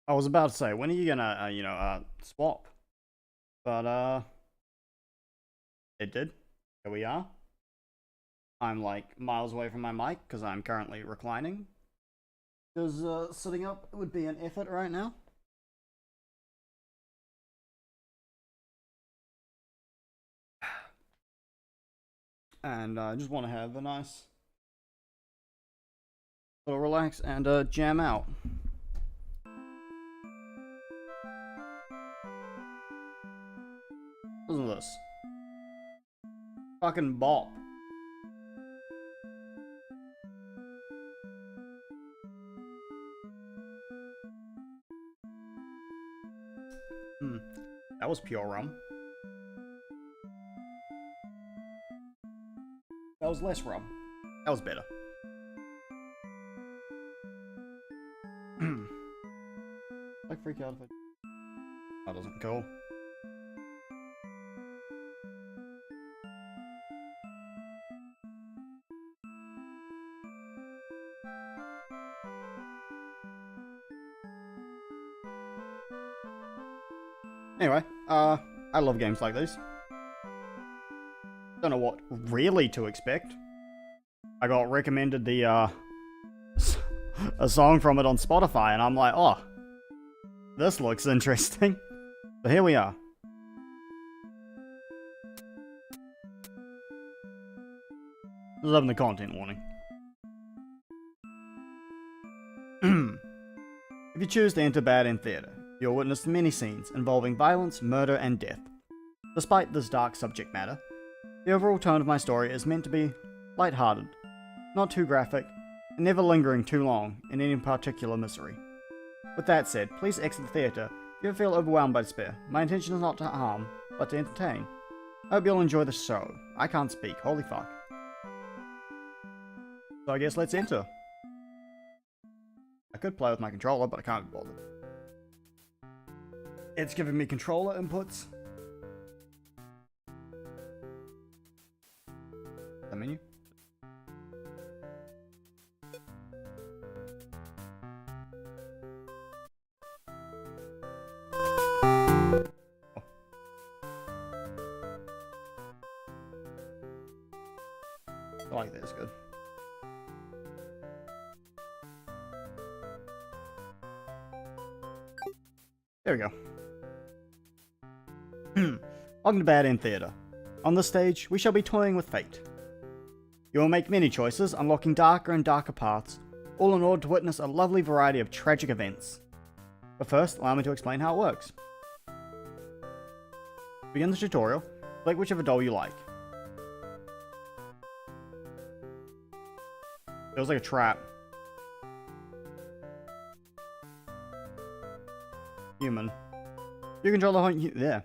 I was about to say, when are you gonna, swap? But, it did. Here we are. I'm like miles away from my mic because I'm currently reclining. Because, sitting up would be an effort right now. And I just want to have a nice little relax and, jam out. Listen to this. Fucking bop. That was pure rum. That was less rum. That was better. Like freak out if I... That doesn't cool. Anyway, I love games like these. Don't know what really to expect. I got recommended a song from it on Spotify, and I'm like, oh, this looks interesting. So here we are. This is up in the content warning. If you choose to enter Bad End Theatre, you'll witness many scenes involving violence, murder, and death. Despite this dark subject matter, the overall tone of my story is meant to be light-hearted, not too graphic, and never lingering too long in any particular misery. With that said, please exit the theatre if you feel overwhelmed by despair. My intention is not to harm, but to entertain. I hope you'll enjoy the show. I can't speak, holy fuck. So I guess let's enter. I could play with my controller, but I can't be bothered. It's giving me controller inputs. The menu? I like this, good. There we go. Welcome to Bad End Theatre. On this stage, we shall be toying with fate. You will make many choices, unlocking darker and darker paths, all in order to witness a lovely variety of tragic events. But first, allow me to explain how it works. To begin the tutorial, select whichever doll you like. Feels like a trap. Human. You control the whole... There.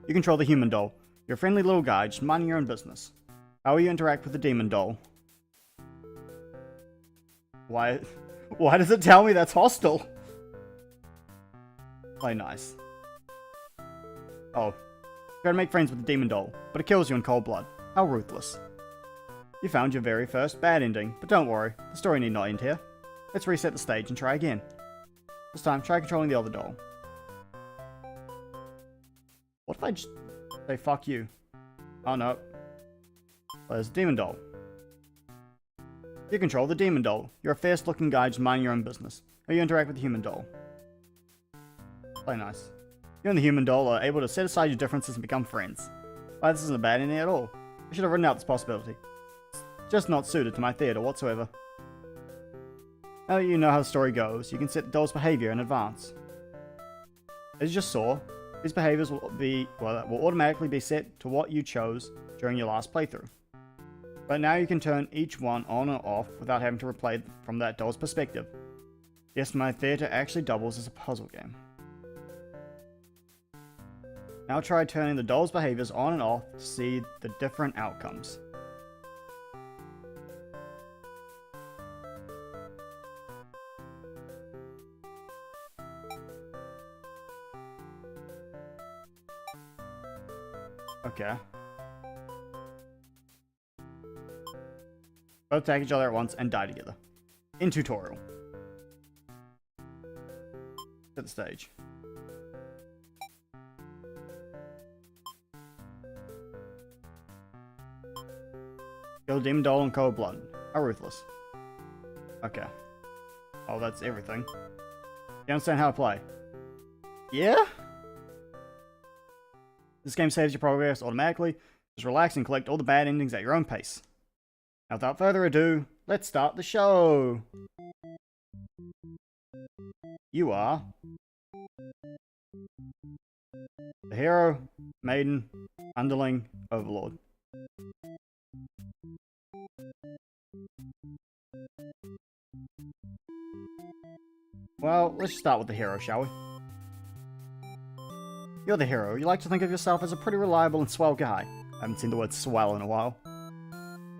You control the human doll. You're a friendly little guy, just minding your own business. How will you interact with the demon doll? Why does it tell me that's hostile? Play nice. Oh. Try to make friends with the demon doll, but it kills you in cold blood. How ruthless. You found your very first bad ending, but don't worry, the story need not end here. Let's reset the stage and try again. This time, try controlling the other doll. What if I just say fuck you? Oh no. There's the demon doll. You control the demon doll. You're a fierce looking guy just minding your own business. Or you interact with the human doll. Play nice. You and the human doll are able to set aside your differences and become friends. Why, this isn't a bad ending at all. I should have written out this possibility. It's just not suited to my theatre whatsoever. Now that you know how the story goes, you can set the doll's behavior in advance. As you just saw, these behaviors will automatically be set to what you chose during your last playthrough. But now you can turn each one on or off without having to replay from that doll's perspective. Yes, my theatre actually doubles as a puzzle game. Now try turning the doll's behaviors on and off to see the different outcomes. Okay. Both attack each other at once and die together. In tutorial. Hit the stage. Kill Demon Doll in cold blood. How ruthless. Okay. Oh, that's everything. You understand how to play? Yeah? This game saves your progress automatically. Just relax and collect all the bad endings at your own pace. Now, without further ado, let's start the show! You are the hero, maiden, underling, overlord. Well, let's start with the hero, shall we? You're the hero. You like to think of yourself as a pretty reliable and swell guy. I haven't seen the word swell in a while.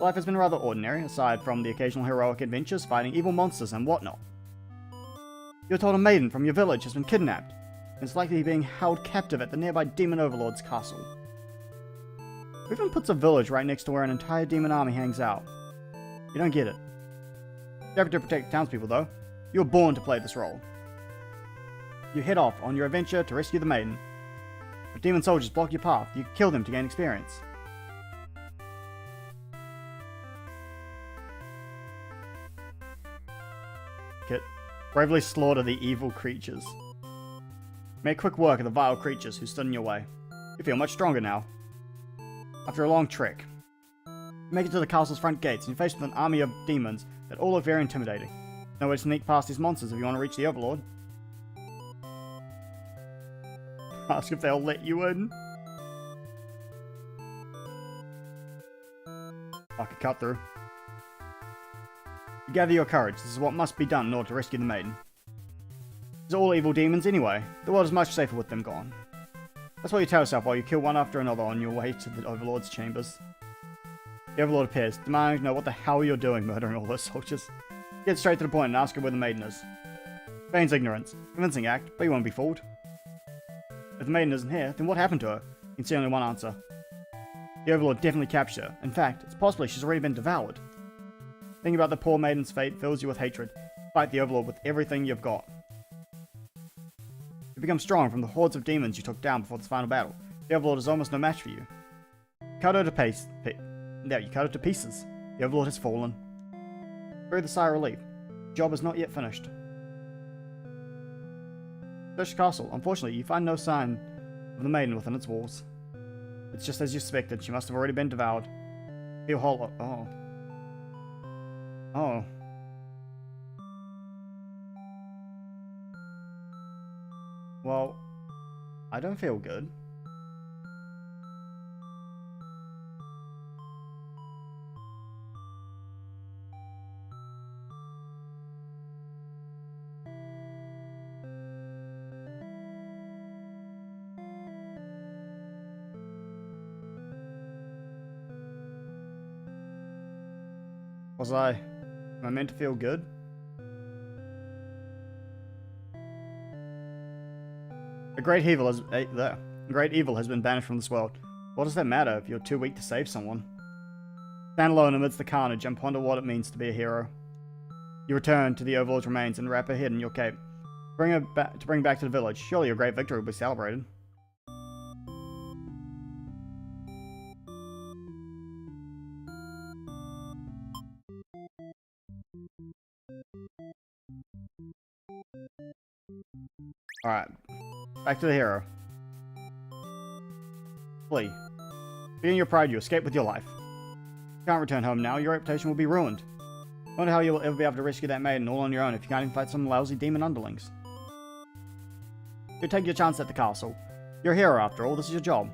Life has been rather ordinary, aside from the occasional heroic adventures fighting evil monsters and whatnot. You're told a maiden from your village has been kidnapped, and is likely being held captive at the nearby demon overlord's castle. Who even puts a village right next to where an entire demon army hangs out? You don't get it. You're happy to protect townspeople, though. You were born to play this role. You head off on your adventure to rescue the maiden. If demon soldiers block your path, you kill them to gain experience. Kit. Bravely slaughter the evil creatures. Make quick work of the vile creatures who stood in your way. You feel much stronger now. After a long trek, you make it to the castle's front gates and you're faced with an army of demons that all look very intimidating. No way to sneak past these monsters if you want to reach the Overlord. Ask if they'll let you in. I could cut through. You gather your courage. This is what must be done in order to rescue the maiden. These are all evil demons anyway. The world is much safer with them gone. That's what you tell yourself while you kill one after another on your way to the Overlord's chambers. The Overlord appears, demanding to know what the hell you're doing murdering all those soldiers. Get straight to the point and ask her where the maiden is. Feigns ignorance. Convincing act, but you won't be fooled. If the maiden isn't here, then what happened to her? You can see only one answer. The Overlord definitely captured her. In fact, it's possibly she's already been devoured. Thinking about the poor maiden's fate fills you with hatred. Fight the Overlord with everything you've got. You become strong from the hordes of demons you took down before this final battle. The Overlord is almost no match for you. Cut her to pieces. You cut her to pieces. The Overlord has fallen. Breathe a sigh of relief. The job is not yet finished. Search the castle. Unfortunately, you find no sign of the maiden within its walls. It's just as you suspected. She must have already been devoured. Feel hollow. Oh. Oh. Well, I don't feel good. Am I meant to feel good? A great evil has been banished from this world. What does that matter if you're too weak to save someone? Stand alone amidst the carnage and ponder what it means to be a hero. You return to the Overlord's remains and wrap her head in your cape. Bring her back to the village. Surely your great victory will be celebrated. Alright, back to the hero. Flee. Being your pride, you escape with your life. You can't return home now, your reputation will be ruined. I wonder how you'll ever be able to rescue that maiden all on your own if you can't even fight some lousy demon underlings. You take your chance at the castle. You're a hero after all, this is your job.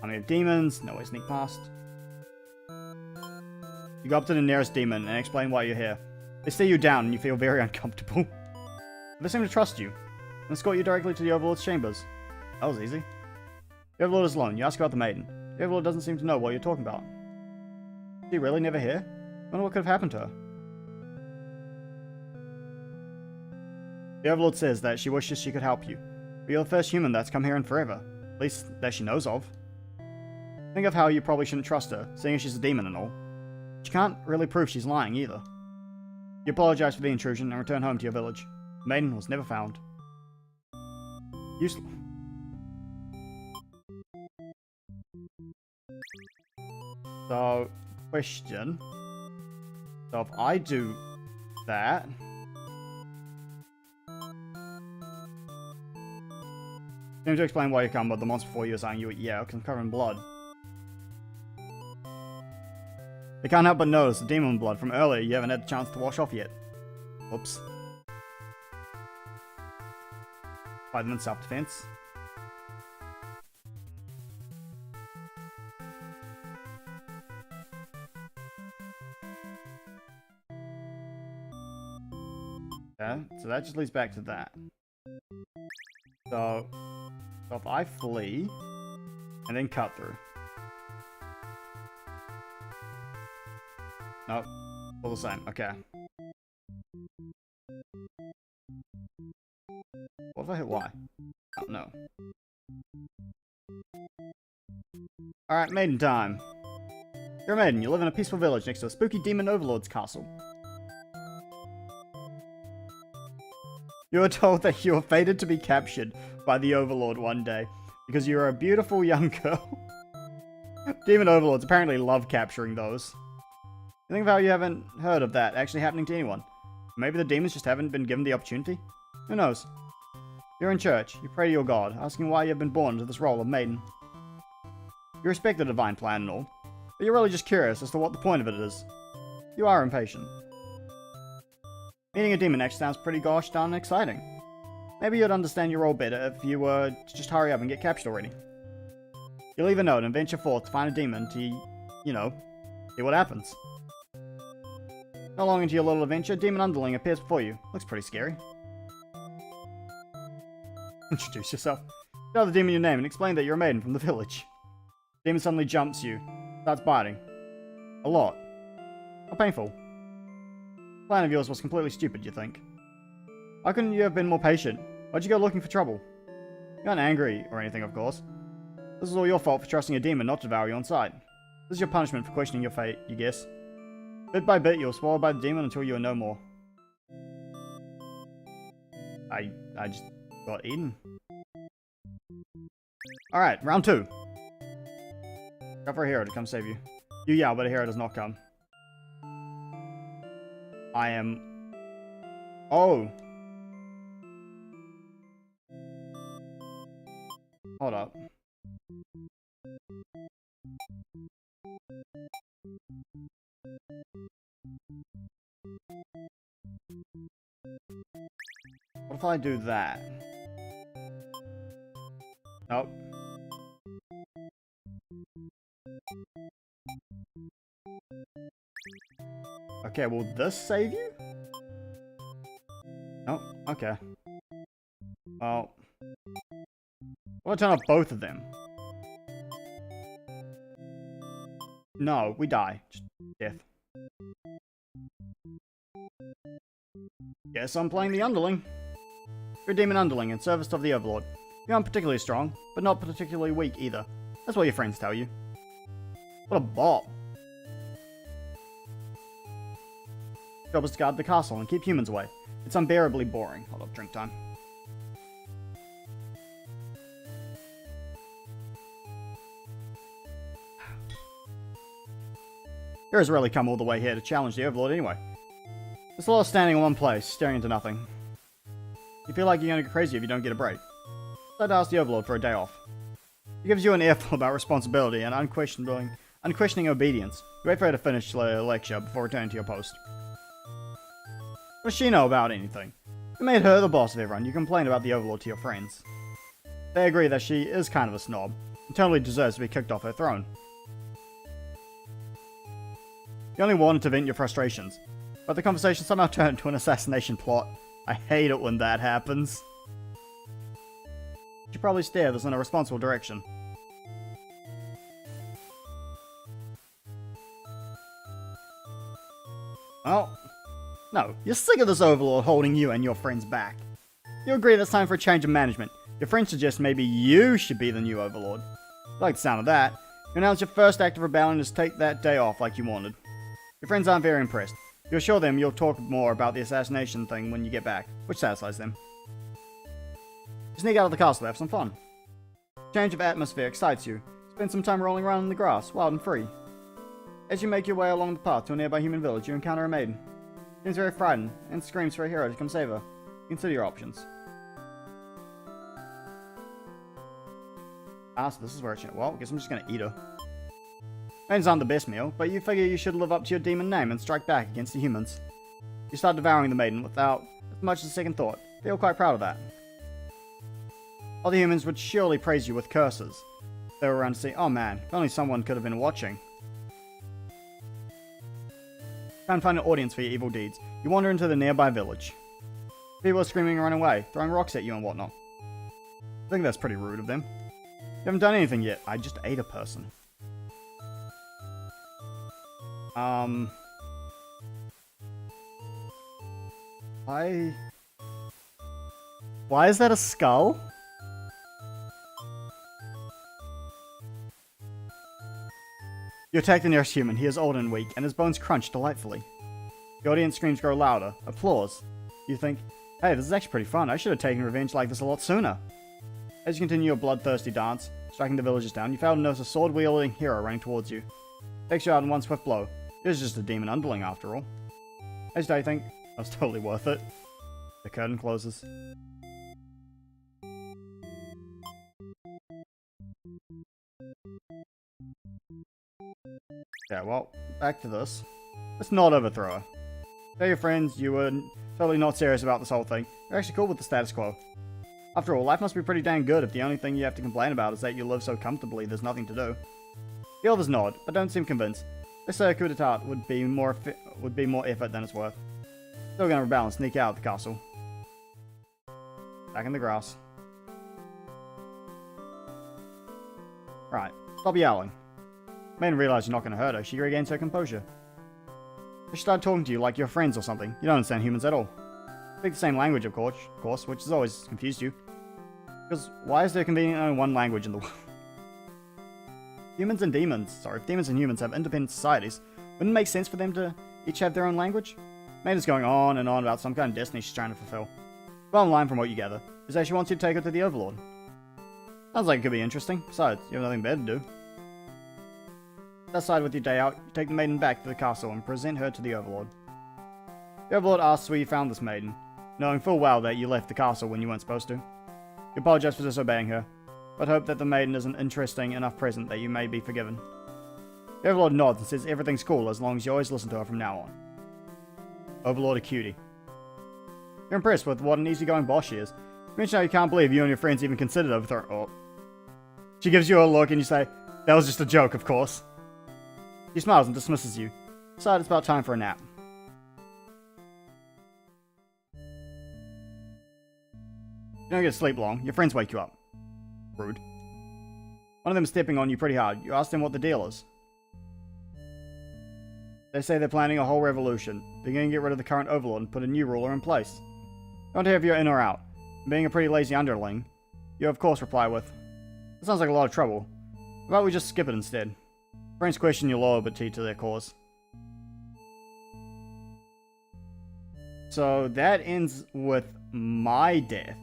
Army of demons, no way to sneak past. You go up to the nearest demon and explain why you're here. They stare you down and you feel very uncomfortable. They seem to trust you, and escort you directly to the Overlord's chambers. That was easy. The Overlord is alone. You ask about the maiden. The Overlord doesn't seem to know what you're talking about. Is she really never here? I wonder what could have happened to her. The Overlord says that she wishes she could help you, but you're the first human that's come here in forever. At least, that she knows of. Think of how you probably shouldn't trust her, seeing as she's a demon and all. But you can't really prove she's lying either. You apologize for the intrusion and return home to your village. Maiden was never found. Useless. So, question. So if I do that... Seems to explain why you come, but the monster before you is saying you, yeah, because I'm covered in blood. They can't help but notice the demon blood from earlier you haven't had the chance to wash off yet. Oops. Fight them in self-defense. Okay, so that just leads back to that. So if I flee, and then cut through. Nope, all the same, okay. What if I hit Y? Oh, no. Alright, maiden time. You're a maiden, you live in a peaceful village next to a spooky demon overlord's castle. You are told that you are fated to be captured by the Overlord one day, because you are a beautiful young girl. Demon Overlords apparently love capturing those. You think of how you haven't heard of that actually happening to anyone? Maybe the demons just haven't been given the opportunity? Who knows? You're in church, you pray to your god, asking why you have been born into this role of maiden. You respect the divine plan and all, but you're really just curious as to what the point of it is. You are impatient. Meeting a demon next sounds pretty gosh darn exciting. Maybe you'd understand your role better if you were to just hurry up and get captured already. You leave a note and venture forth to find a demon to, you know, see what happens. Not long into your little adventure, demon underling appears before you. Looks pretty scary. Introduce yourself. Tell the demon your name and explain that you're a maiden from the village. The demon suddenly jumps you, starts biting. A lot. How painful. The plan of yours was completely stupid, you think? Why couldn't you have been more patient? Why'd you go looking for trouble? You aren't angry or anything, of course. This is all your fault for trusting a demon not to devour you on sight. This is your punishment for questioning your fate, you guess. Bit by bit, you're swallowed by the demon until you are no more. I just got eaten. Alright, round 2. Go for a hero to come save you. You yell, but a hero does not come. I am... Oh! Hold up. What if I do that? Nope. Okay, will this save you? Nope, okay. Well... I'll turn off both of them. No, we die. Just death. Guess I'm playing the Underling. You're a demon Underling in service of the Overlord. You aren't particularly strong, but not particularly weak either. That's what your friends tell you. What a bop. Your job is to guard the castle and keep humans away. It's unbearably boring. Hold up, drink time. Heroes rarely come all the way here to challenge the Overlord anyway. There's a lot of standing in one place, staring into nothing. You feel like you're gonna go crazy if you don't get a break. So I'd ask the Overlord for a day off. He gives you an earful about responsibility and unquestioning obedience. You wait for her to finish the lecture before returning to your post. What does she know about anything? You made her the boss of everyone, you complain about the Overlord to your friends. They agree that she is kind of a snob, and totally deserves to be kicked off her throne. You only wanted to vent your frustrations, but the conversation somehow turned into an assassination plot. I hate it when that happens. You should probably steer this in a responsible direction. Oh. No, you're sick of this Overlord holding you and your friends back. You agree that it's time for a change of management. Your friends suggest maybe you should be the new Overlord. I like the sound of that. You announce your first act of rebellion is take that day off like you wanted. Your friends aren't very impressed. You assure them you'll talk more about the assassination thing when you get back, which satisfies them. You sneak out of the castle to have some fun. Change of atmosphere excites you. Spend some time rolling around in the grass, wild and free. As you make your way along the path to a nearby human village, you encounter a maiden. She seems very frightened and screams for a hero to come save her. Consider your options. So this is where it's... Well, I guess I'm just gonna eat her. Maidens aren't the best meal, but you figure you should live up to your demon name and strike back against the humans. You start devouring the maiden without as much as a second thought. Feel quite proud of that. Other humans would surely praise you with curses. They were around to see, oh man, if only someone could have been watching. Try and find an audience for your evil deeds. You wander into the nearby village. People are screaming and running away, throwing rocks at you and whatnot. I think that's pretty rude of them. You haven't done anything yet. I just ate a person. Why is that a skull? You attack the nearest human. He is old and weak, and his bones crunch delightfully. The audience screams grow louder. Applause. You think, hey, this is actually pretty fun. I should have taken revenge like this a lot sooner. As you continue your bloodthirsty dance, striking the villagers down, you fail to notice a sword-wielding hero running towards you. Takes you out in one swift blow. It is just a demon underling after all. As you think, that was totally worth it. The curtain closes. Yeah, well, back to this. Let's not overthrow her. Tell your friends you were totally not serious about this whole thing. You're actually cool with the status quo. After all, life must be pretty dang good if the only thing you have to complain about is that you live so comfortably there's nothing to do. The others nod, but don't seem convinced. They say a coup d'etat would be more effort than it's worth. Still gonna rebel and sneak out of the castle. Back in the grass. Right, stop yelling. Maiden realizes you're not gonna hurt her. She regains her composure. She started talking to you like you're friends or something. You don't understand humans at all. Speak the same language, of course, which has always confused you. Because why is there conveniently only one language in the world? Demons and humans have independent societies. Wouldn't it make sense for them to each have their own language? Maiden's going on and on about some kind of destiny she's trying to fulfill. Bottom line from what you gather is that she wants you to take her to the Overlord. Sounds like it could be interesting. Besides, you have nothing better to do. Aside with your day out, you take the maiden back to the castle and present her to the Overlord. The Overlord asks where you found this maiden, knowing full well that you left the castle when you weren't supposed to. You apologize for disobeying her, but hope that the maiden is an interesting enough present that you may be forgiven. The Overlord nods and says everything's cool as long as you always listen to her from now on. Overlord a cutie. You're impressed with what an easygoing boss she is. You mention how you can't believe you and your friends even considered overthrowing. Oh. She gives you a look and you say, that was just a joke, of course. She smiles and dismisses you. Decide it's about time for a nap. You don't get to sleep long. Your friends wake you up. Rude. One of them is stepping on you pretty hard. You ask them what the deal is. They say they're planning a whole revolution. They're going to get rid of the current overlord and put a new ruler in place. You want to have your in or out. Being a pretty lazy underling, you of course reply with, that sounds like a lot of trouble. How about we just skip it instead? Friends question your loyalty to their cause. So that ends with my death.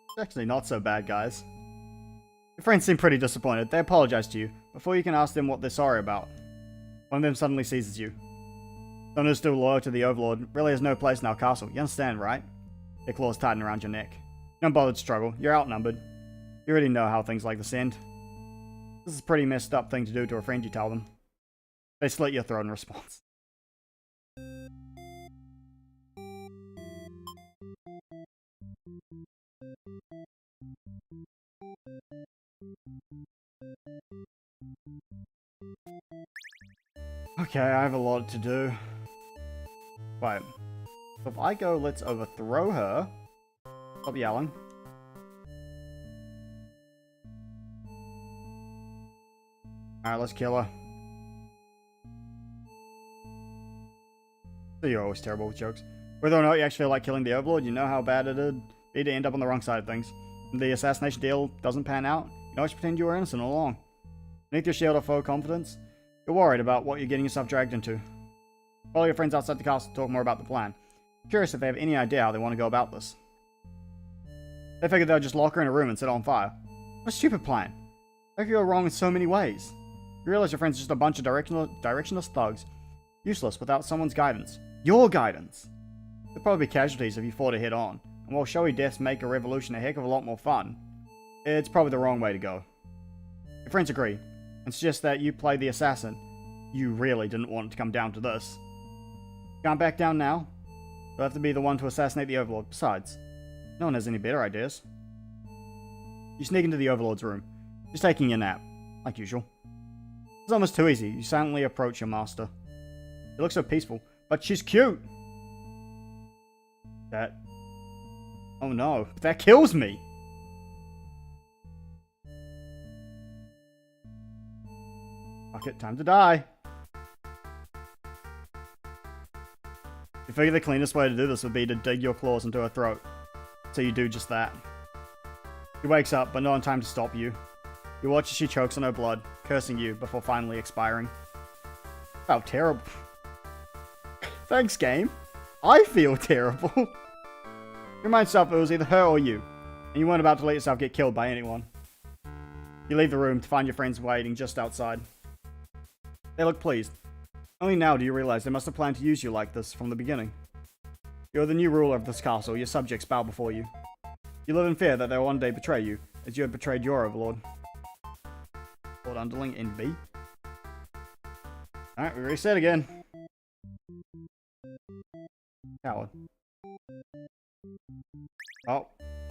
It's actually not so bad, guys. Your friends seem pretty disappointed. They apologize to you. Before you can ask them what they're sorry about, one of them suddenly seizes you. Someone who's still loyal to the Overlord really has no place in our castle. You understand, right? Their claws tighten around your neck. Don't bother to struggle. You're outnumbered. You already know how things like this end. This is a pretty messed up thing to do to a friend, you tell them. They slit your throat in response. Okay, I have a lot to do. Wait. So if I go, let's overthrow her. Stop yelling. Alright, let's kill her. So you're always terrible with jokes. Whether or not you actually feel like killing the Overlord, you know how bad it'd be to end up on the wrong side of things. The assassination deal doesn't pan out, you always pretend you were innocent all along. Beneath your shield of faux confidence, you're worried about what you're getting yourself dragged into. Follow your friends outside the castle to talk more about the plan. Curious if they have any idea how they want to go about this. They figured they'll just lock her in a room and set her on fire. What a stupid plan. They could go wrong in so many ways. You realize your friends are just a bunch of directionless thugs. Useless without someone's guidance. Your guidance! There'll probably be casualties if you fought it head on. And while showy deaths make a revolution a heck of a lot more fun, it's probably the wrong way to go. Your friends agree, and suggest that you play the assassin. You really didn't want it to come down to this. Can't back down now. You'll have to be the one to assassinate the Overlord. Besides, no one has any better ideas. You sneak into the Overlord's room. She's taking a nap, like usual. It's almost too easy. You silently approach your master. She looks so peaceful, but she's cute! That... Oh no, that kills me! Fuck it, time to die. You figure the cleanest way to do this would be to dig your claws into her throat. So you do just that. She wakes up, but not in time to stop you. You watch as she chokes on her blood, cursing you before finally expiring. How terrible. Thanks, game. I feel terrible. You remind yourself it was either her or you, and you weren't about to let yourself get killed by anyone. You leave the room to find your friends waiting just outside. They look pleased. Only now do you realize they must have planned to use you like this from the beginning. You're the new ruler of this castle, your subjects bow before you. You live in fear that they'll one day betray you, as you have betrayed your overlord. Lord Underling NB. Alright, we reset again. Coward. Oh,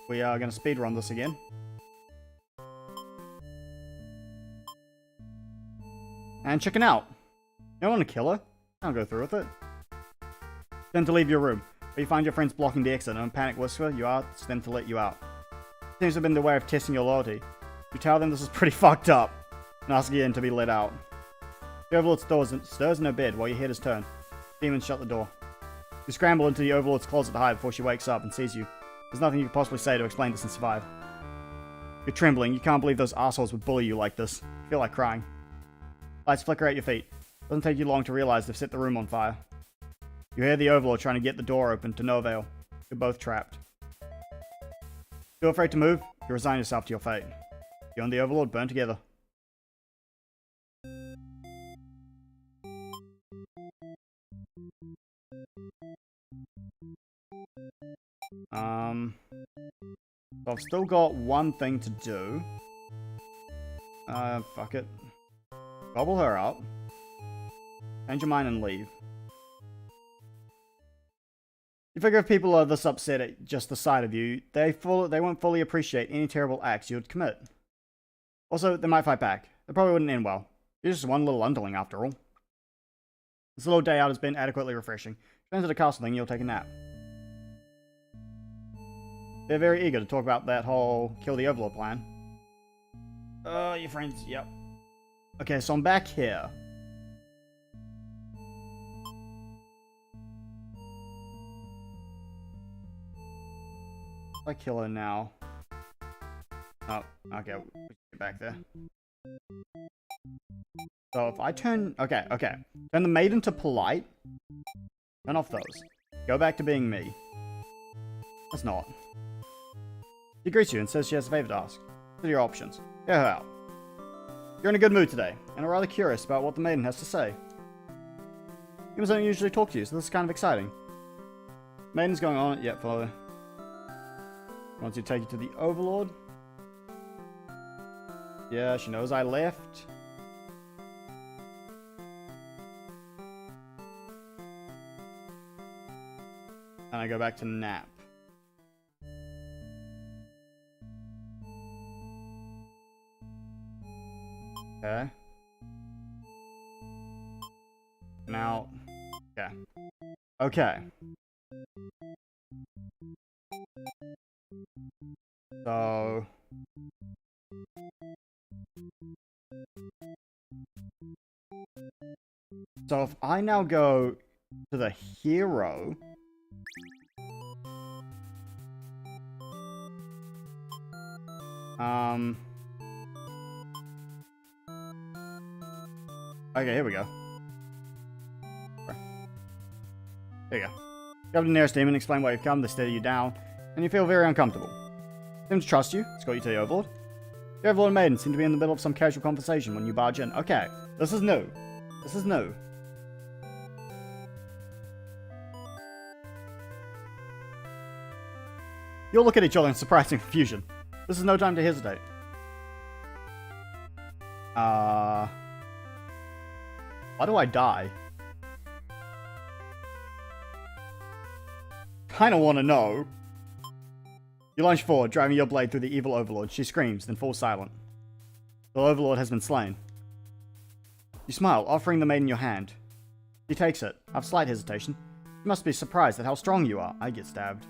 we are going to speedrun this again. And chicken out. You don't want to kill her? I'll go through with it. Then to leave your room, but you find your friends blocking the exit and in panic whisper you ask them to let you out. Seems to have been their way of testing your loyalty. You tell them this is pretty fucked up and ask again to be let out. The Overlord stirs in her bed while your head is turned. Demons shut the door. You scramble into the Overlord's closet to hide before she wakes up and sees you. There's nothing you can possibly say to explain this and survive. You're trembling. You can't believe those assholes would bully you like this. You feel like crying. Lights flicker at your feet. Doesn't take you long to realize they've set the room on fire. You hear the Overlord trying to get the door open to no avail. You're both trapped. Too afraid to move? You resign yourself to your fate. You and the Overlord burn together. So I've still got one thing to do. Fuck it. Gobble her up. Change your mind and leave. You figure if people are this upset at just the sight of you, they won't fully appreciate any terrible acts you would commit. Also, they might fight back. They probably wouldn't end well. You're just one little underling after all. This little day out has been adequately refreshing. Return to the castle thing, you'll take a nap. They're very eager to talk about that whole kill the Overlord plan. Your friends, yep. Okay, so I'm back here. I kill her now. Oh, okay, we should get back there. So if I turn... Okay. Turn the maiden to polite. Turn off those. Go back to being me. Let's not. She greets you and says she has a favor to ask. What are your options? Hear her out. You're in a good mood today, and are rather curious about what the maiden has to say. Humans don't usually talk to you, so this is kind of exciting. Maiden's going on. Yep, follow her. Wants you to take you to the Overlord. Yeah, she knows I left. And I go back to nap. Okay. Now. Okay. Okay. So. So if I now go to the hero. Okay, here we go. There you go. Go to the nearest demon, explain why you've come, they steady you down, and you feel very uncomfortable. Seems to trust you, it's got you to the Overlord. The Overlord and Maiden seem to be in the middle of some casual conversation when you barge in. Okay, this is new. This is new. You'll look at each other in surprising confusion. This is no time to hesitate. Why do I die? Kinda wanna know. You lunge forward, driving your blade through the evil Overlord. She screams, then falls silent. The Overlord has been slain. You smile, offering the maiden your hand. She takes it, after slight hesitation. You must be surprised at how strong you are. I get stabbed.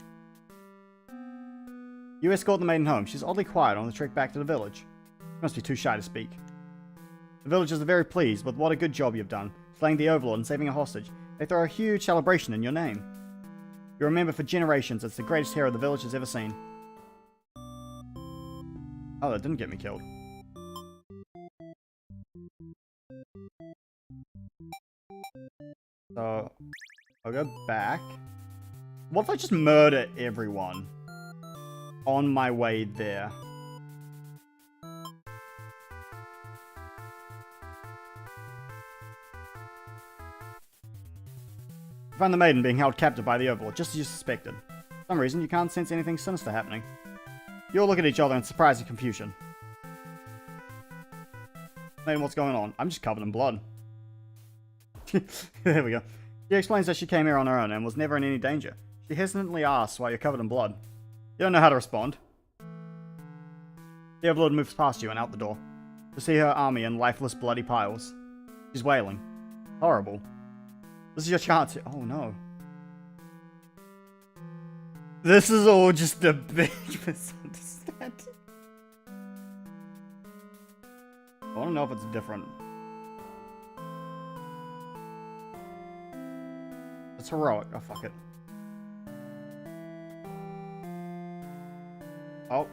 You escort the maiden home. She's oddly quiet on the trek back to the village. She must be too shy to speak. The villagers are very pleased with what a good job you've done, slaying the Overlord and saving a hostage. They throw a huge celebration in your name. You remember for generations it's the greatest hero the village has ever seen. Oh, that didn't get me killed. So, I'll go back. What if I just murder everyone on my way there? You find the maiden being held captive by the Overlord, just as you suspected. For some reason, you can't sense anything sinister happening. You all look at each other in surprise and confusion. Maiden, what's going on? I'm just covered in blood. There we go. She explains that she came here on her own and was never in any danger. She hesitantly asks why you're covered in blood. You don't know how to respond. The Overlord moves past you and out the door. To see her army in lifeless, bloody piles. She's wailing. Horrible. This is your chance. Oh no. This is all just a big misunderstanding. I want to know if it's different. It's heroic. Oh, fuck it. Oh.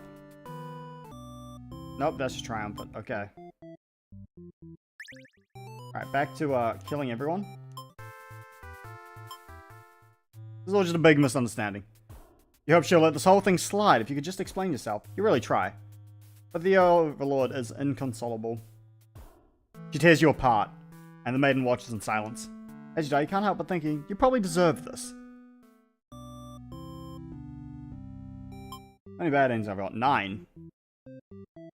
Nope, that's just triumphant. Okay. Alright, back to killing everyone. This is all just a big misunderstanding. You hope she'll let this whole thing slide if you could just explain yourself. You really try. But the Overlord is inconsolable. She tears you apart, and the maiden watches in silence. As you die, you can't help but thinking, you probably deserve this. How many bad endings have I got? 9.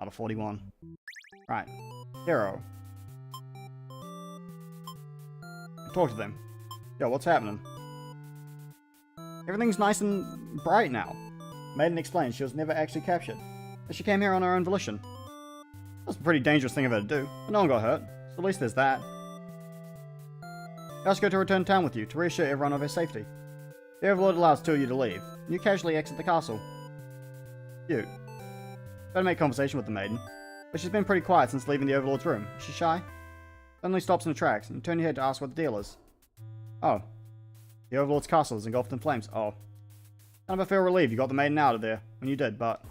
Out of 41. Right. Hero. Talk to them. Yo, what's happening? Everything's nice and bright now. Maiden explains she was never actually captured, but she came here on her own volition. That's a pretty dangerous thing of her to do, but no one got hurt, so at least there's that. I ask her to return to town with you to reassure everyone of her safety. The Overlord allows 2 of you to leave, and you casually exit the castle. Cute. Try to make conversation with the maiden, but she's been pretty quiet since leaving the Overlord's room. Is she shy? Suddenly stops in her tracks, and you turn your head to ask what the deal is. Oh. The Overlord's castle is engulfed in flames. Oh. Kind of a feel relieved you got the maiden out of there when you did, but...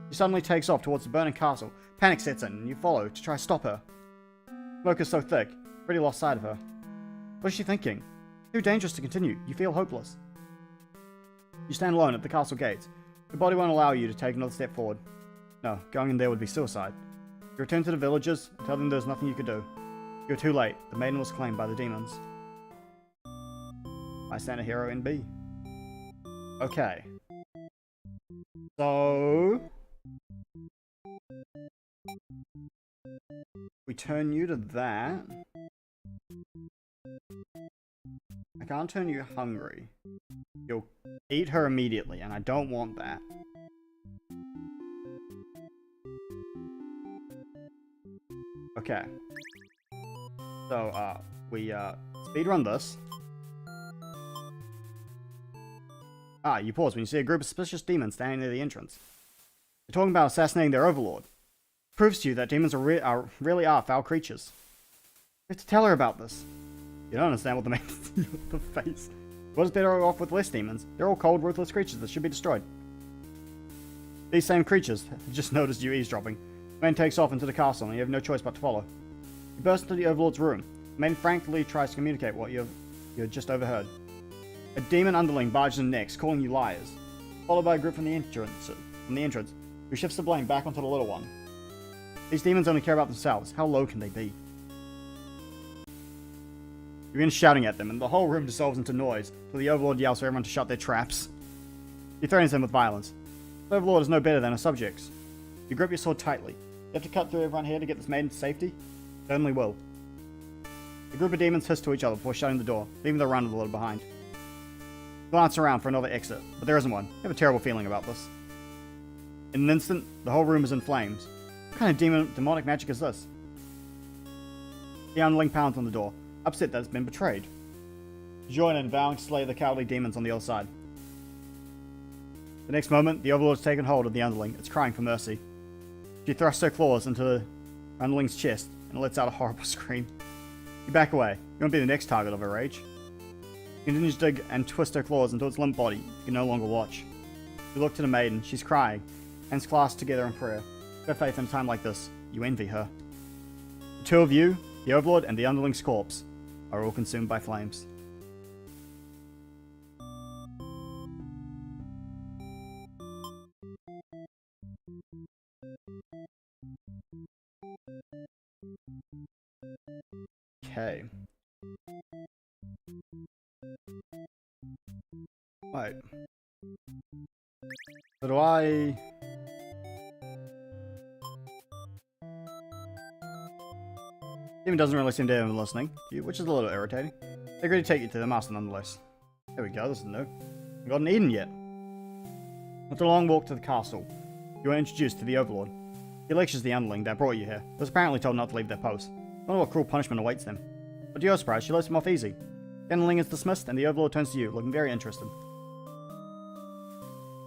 She suddenly takes off towards the burning castle. Panic sets in, and you follow to try to stop her. Smoke is so thick, you've already lost sight of her. What is she thinking? Too dangerous to continue. You feel hopeless. You stand alone at the castle gates. Your body won't allow you to take another step forward. No, going in there would be suicide. You return to the villagers and tell them there's nothing you could do. You're too late. The maiden was claimed by the demons. I stand a hero in B. Okay. So... we turn you to that. I can't turn you hungry. You'll eat her immediately, and I don't want that. Okay. So, we, speedrun this. You pause when you see a group of suspicious demons standing near the entrance. They're talking about assassinating their Overlord. Proves to you that demons really are foul creatures. You have to tell her about this. You don't understand what the man with the face. What is better off with less demons? They're all cold, ruthless creatures that should be destroyed. These same creatures have just noticed you eavesdropping. The man takes off into the castle and you have no choice but to follow. You burst into the Overlord's room. The man frankly tries to communicate what you have just overheard. A demon underling barges in next, calling you liars, followed by a group from the entrance, who shifts the blame back onto the little one. These demons only care about themselves. How low can they be? You begin shouting at them, and the whole room dissolves into noise, till the Overlord yells for everyone to shut their traps. He threatens them with violence. The Overlord is no better than her subjects. You grip your sword tightly. You have to cut through everyone here to get this maiden to safety? Certainly will. The group of demons hiss to each other before shutting the door, leaving the Underlord behind. You glance around for another exit, but there isn't one. You have a terrible feeling about this. In an instant, the whole room is in flames. What kind of demonic magic is this? The Underling pounds on the door, upset that it's been betrayed. You join in, vowing to slay the cowardly demons on the other side. The next moment, the Overlord's taken hold of the Underling. It's crying for mercy. She thrusts her claws into the Underling's chest and lets out a horrible scream. You back away. You won't be the next target of her rage. She continues to dig and twist her claws into its limp body. You can no longer watch. You look to the maiden. She's crying, hands clasped together in prayer. Her faith in a time like this. You envy her. The two of you, the Overlord and the Underling's corpse, are all consumed by flames. Okay. Right. So do I... Demon doesn't really seem to have been listening to you, which is a little irritating. They agree to take you to the master nonetheless. There we go, this is new. You haven't eaten yet. After a long walk to the castle, you are introduced to the Overlord. He lectures the Underling that brought you here, but was apparently told not to leave their post. I wonder what cruel punishment awaits them. But to your surprise, she lets him off easy. The Underling is dismissed, and the Overlord turns to you, looking very interested.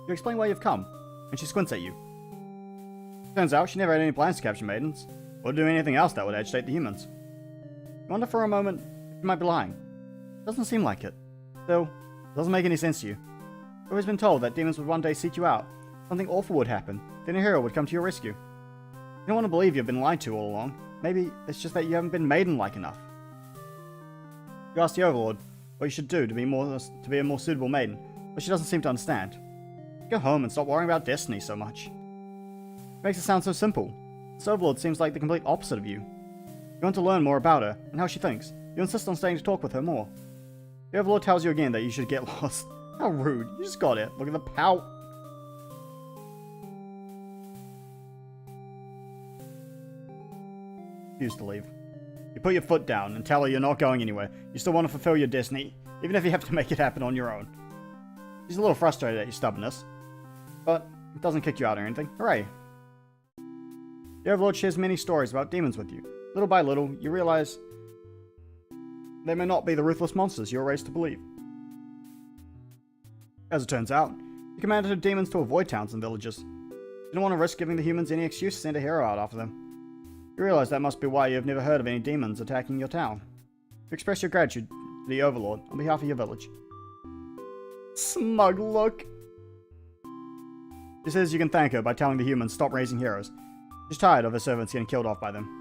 You explain why you've come, and she squints at you. Turns out she never had any plans to capture maidens, or do anything else that would agitate the humans. You wonder for a moment if you might be lying. Doesn't seem like it. Still, it doesn't make any sense to you. You've always been told that demons would one day seek you out. Something awful would happen, then a hero would come to your rescue. You don't want to believe you've been lied to all along. Maybe it's just that you haven't been maiden-like enough. You ask the Overlord what you should do to be a more suitable maiden, but she doesn't seem to understand. Go home and stop worrying about destiny so much. It makes it sound so simple. This Overlord seems like the complete opposite of you. You want to learn more about her, and how she thinks. You insist on staying to talk with her more. The Overlord tells you again that you should get lost. How rude. You just got it. Look at the pout. Refuse to leave. You put your foot down and tell her you're not going anywhere. You still want to fulfill your destiny, even if you have to make it happen on your own. She's a little frustrated at your stubbornness, but it doesn't kick you out or anything. Hooray. The Overlord shares many stories about demons with you. Little by little, you realize they may not be the ruthless monsters you're raised to believe. As it turns out, you commanded the demons to avoid towns and villages. You don't want to risk giving the humans any excuse to send a hero out after them. You realize that must be why you have never heard of any demons attacking your town. You express your gratitude to the Overlord on behalf of your village. Smug look. She says you can thank her by telling the humans stop raising heroes. She's tired of her servants getting killed off by them.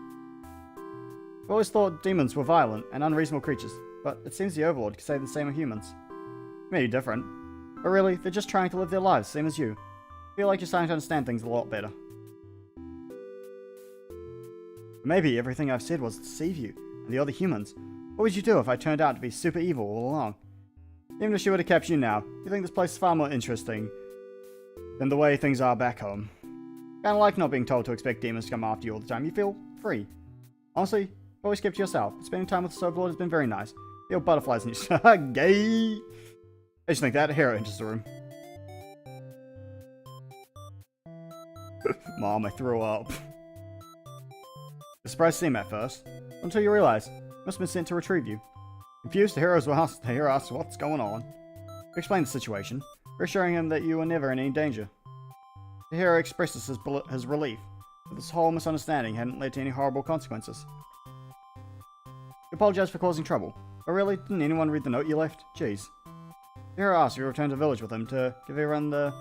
I've always thought demons were violent and unreasonable creatures, but it seems the Overlord can say the same of humans. Maybe different, but really, they're just trying to live their lives, same as you. I feel like you're starting to understand things a lot better. Maybe everything I've said was to deceive you and the other humans. What would you do if I turned out to be super evil all along? Even if she were to capture you now, you think this place is far more interesting than the way things are back home. Kinda like not being told to expect demons to come after you all the time. You feel free. Honestly, you've always kept to yourself. Spending time with the Overlord has been very nice. Feel butterflies in your gay. I just think that hero enters the room. Mom, I threw up. You're surprised to see him at first, until you realize he must have been sent to retrieve you. Confused, the hero asks what's going on. You explain the situation, reassuring him that you were never in any danger. The hero expresses his relief that this whole misunderstanding hadn't led to any horrible consequences. You apologize for causing trouble, but really, didn't anyone read the note you left? Jeez. The hero asks you to return to the village with him to give everyone the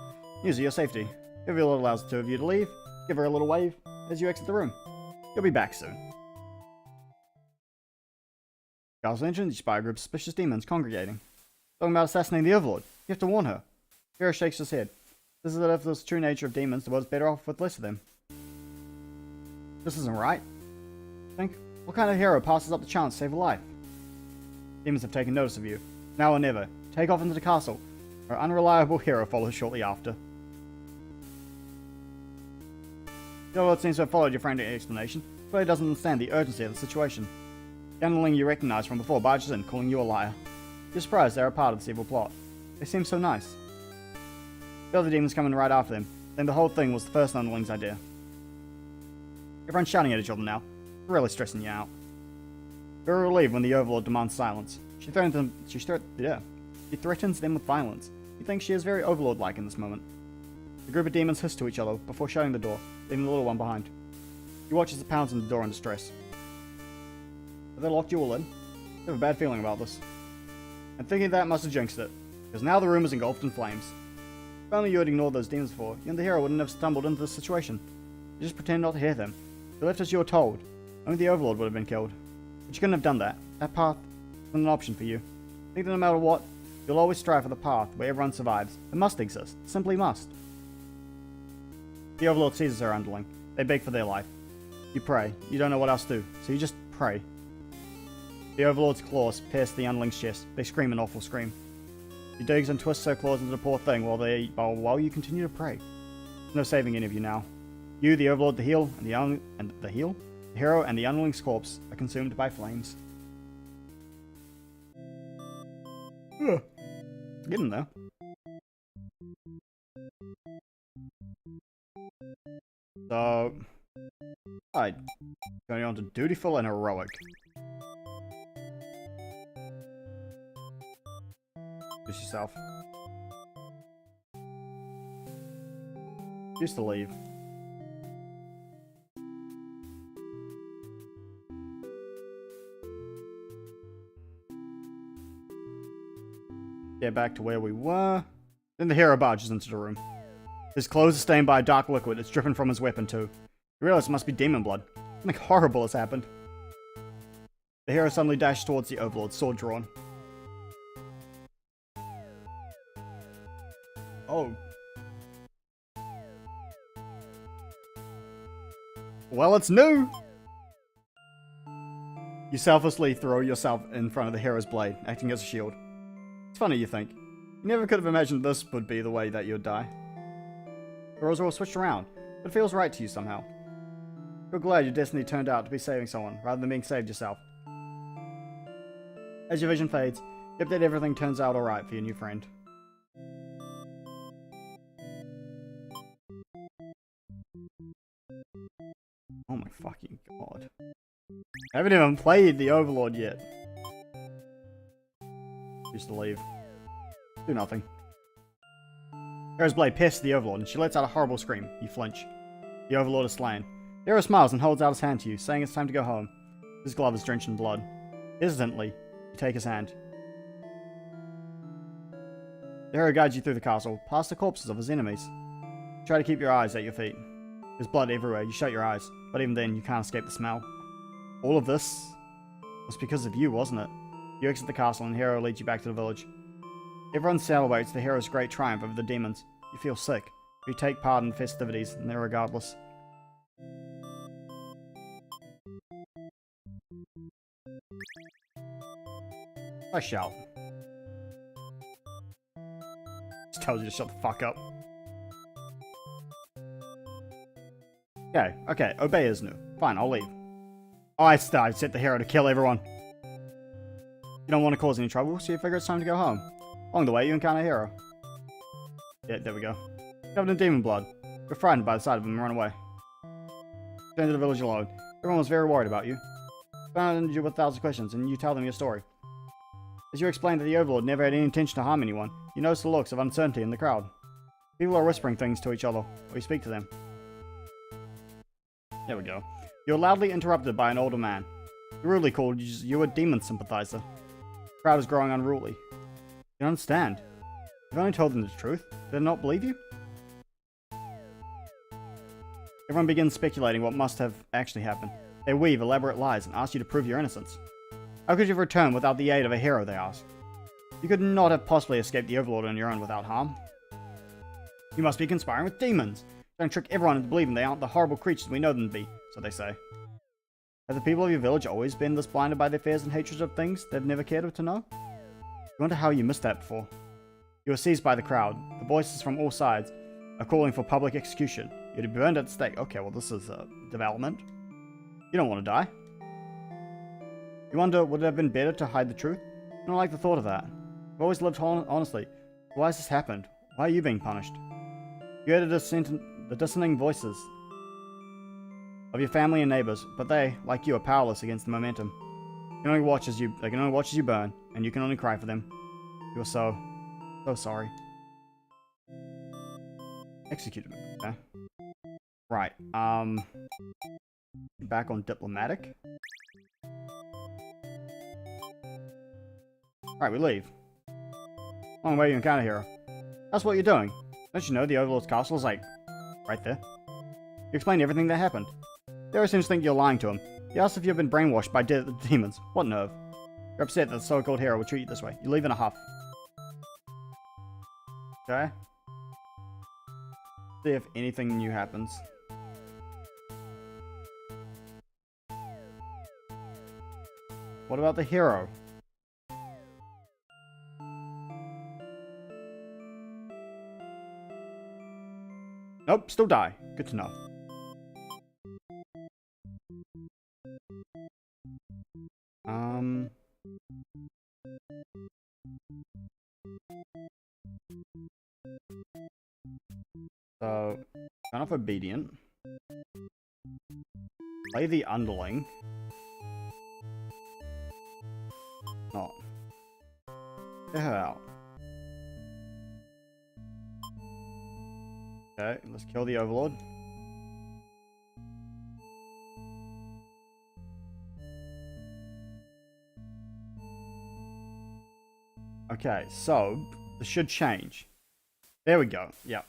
news of your safety. If Viola allows the two of you to leave, give her a little wave as you exit the room. You'll be back soon. Castle entrance, you spy a group of suspicious demons congregating. Talking about assassinating the Overlord. You have to warn her. Hero shakes his head. This is the true nature of demons, the world's better off with less of them. This isn't right. Think, what kind of hero passes up the chance to save a life? Demons have taken notice of you. Now or never. Take off into the castle. Our unreliable hero follows shortly after. The Overlord seems to have followed your frantic explanation, but he doesn't understand the urgency of the situation. The underling you recognize from before barges in, calling you a liar. You're surprised they're a part of this evil plot. They seem so nice. The other demons come in right after them, saying the whole thing was the first underling's idea. Everyone's shouting at each other now, really stressing you out. You're relieved when the Overlord demands silence. She threatens them with violence. You think she is very Overlord-like in this moment. The group of demons hiss to each other before shutting the door, leaving the little one behind. You watch as it pounds on the door in distress. Have they locked you all in? You have a bad feeling about this. And thinking that must have jinxed it, because now the room is engulfed in flames. If only you had ignored those demons before, you and the hero wouldn't have stumbled into this situation. You just pretend not to hear them. You left as you were told. Only the Overlord would have been killed. But you couldn't have done that. That path wasn't an option for you. Think that no matter what, you'll always strive for the path where everyone survives. It must exist. It simply must. The Overlord seizes her underling. They beg for their life. You pray. You don't know what else to do, so you just pray. The Overlord's claws pierce the underling's chest. They scream an awful scream. He digs and twists her claws into the poor thing while you continue to pray. There's no saving any of you now. You, the Overlord, the hero, and the underling's corpse are consumed by flames. Ugh. Getting there. So, alright, going on to dutiful and heroic. Just yourself. Used to leave. Get back to where we were. Then the hero barges into the room. His clothes are stained by a dark liquid. It's dripping from his weapon too. You realize it must be demon blood. Something horrible has happened. The hero suddenly dashed towards the Overlord, sword drawn. Oh. Well, it's new! You selflessly throw yourself in front of the hero's blade, acting as a shield. It's funny, you think. You never could have imagined this would be the way that you'd die. The roles are all switched around, but it feels right to you somehow. You're glad your destiny turned out to be saving someone, rather than being saved yourself. As your vision fades, you hope that everything turns out alright for your new friend. Oh my fucking god. I haven't even played the Overlord yet. Used to leave. Do nothing. Hero's blade pierces the Overlord and she lets out a horrible scream. You flinch. The Overlord is slain. The hero smiles and holds out his hand to you, saying it's time to go home. His glove is drenched in blood. Hesitantly, you take his hand. The hero guides you through the castle, past the corpses of his enemies. You try to keep your eyes at your feet. There's blood everywhere, you shut your eyes, but even then you can't escape the smell. All of this was because of you, wasn't it? You exit the castle and the hero leads you back to the village. Everyone celebrates the hero's great triumph over the demons. You feel sick. You take part in the festivities, and they're regardless. I shout. Just tells you to shut the fuck up. Okay, obey is new. Fine, I'll leave. Oh, I set the hero to kill everyone. You don't want to cause any trouble, so you figure it's time to go home. Along the way, you encounter a hero. Yeah, there we go. Covered in demon blood. You're frightened by the sight of him and run away. Return to the village alone. Everyone was very worried about you. Found you with 1,000 questions, and you tell them your story. As you explain that the Overlord never had any intention to harm anyone, you notice the looks of uncertainty in the crowd. People are whispering things to each other, or you speak to them. There we go. You're loudly interrupted by an older man. He rudely called you a demon sympathizer. The crowd is growing unruly. You don't understand. You've only told them the truth. Do they not believe you? Everyone begins speculating what must have actually happened. They weave elaborate lies and ask you to prove your innocence. How could you have returned without the aid of a hero, they ask. You could not have possibly escaped the Overlord on your own without harm. You must be conspiring with demons, trying to trick everyone into believing they aren't the horrible creatures we know them to be, so they say. Have the people of your village always been this blinded by their fears and hatreds of things they've never cared to know? You wonder how you missed that before. You are seized by the crowd. The voices from all sides are calling for public execution. You're to be burned at the stake. Okay, well this is a development. You don't want to die. You wonder, would it have been better to hide the truth? I don't like the thought of that. You've always lived honestly. Why has this happened? Why are you being punished? You heard the dissenting voices of your family and neighbors, but they, like you, are powerless against the momentum. They can only watch as you burn, and you can only cry for them. You are so sorry. Executed. Okay. Right. Back on diplomatic. Right, we leave. Long way you encounter hero. That's what you're doing. Don't you know the Overlord's castle is like right there? You explain everything that happened. Hero seems to think you're lying to him. He asks if you've been brainwashed by demons. What nerve? You're upset that the so-called hero will treat you this way. You leave in a huff. Okay. See if anything new happens. What about the hero? Nope, still die. Good to know. So, kind of obedient. Play the underling. Not. Get her out. Okay, let's kill the Overlord. Okay, so this should change. There we go. Yep.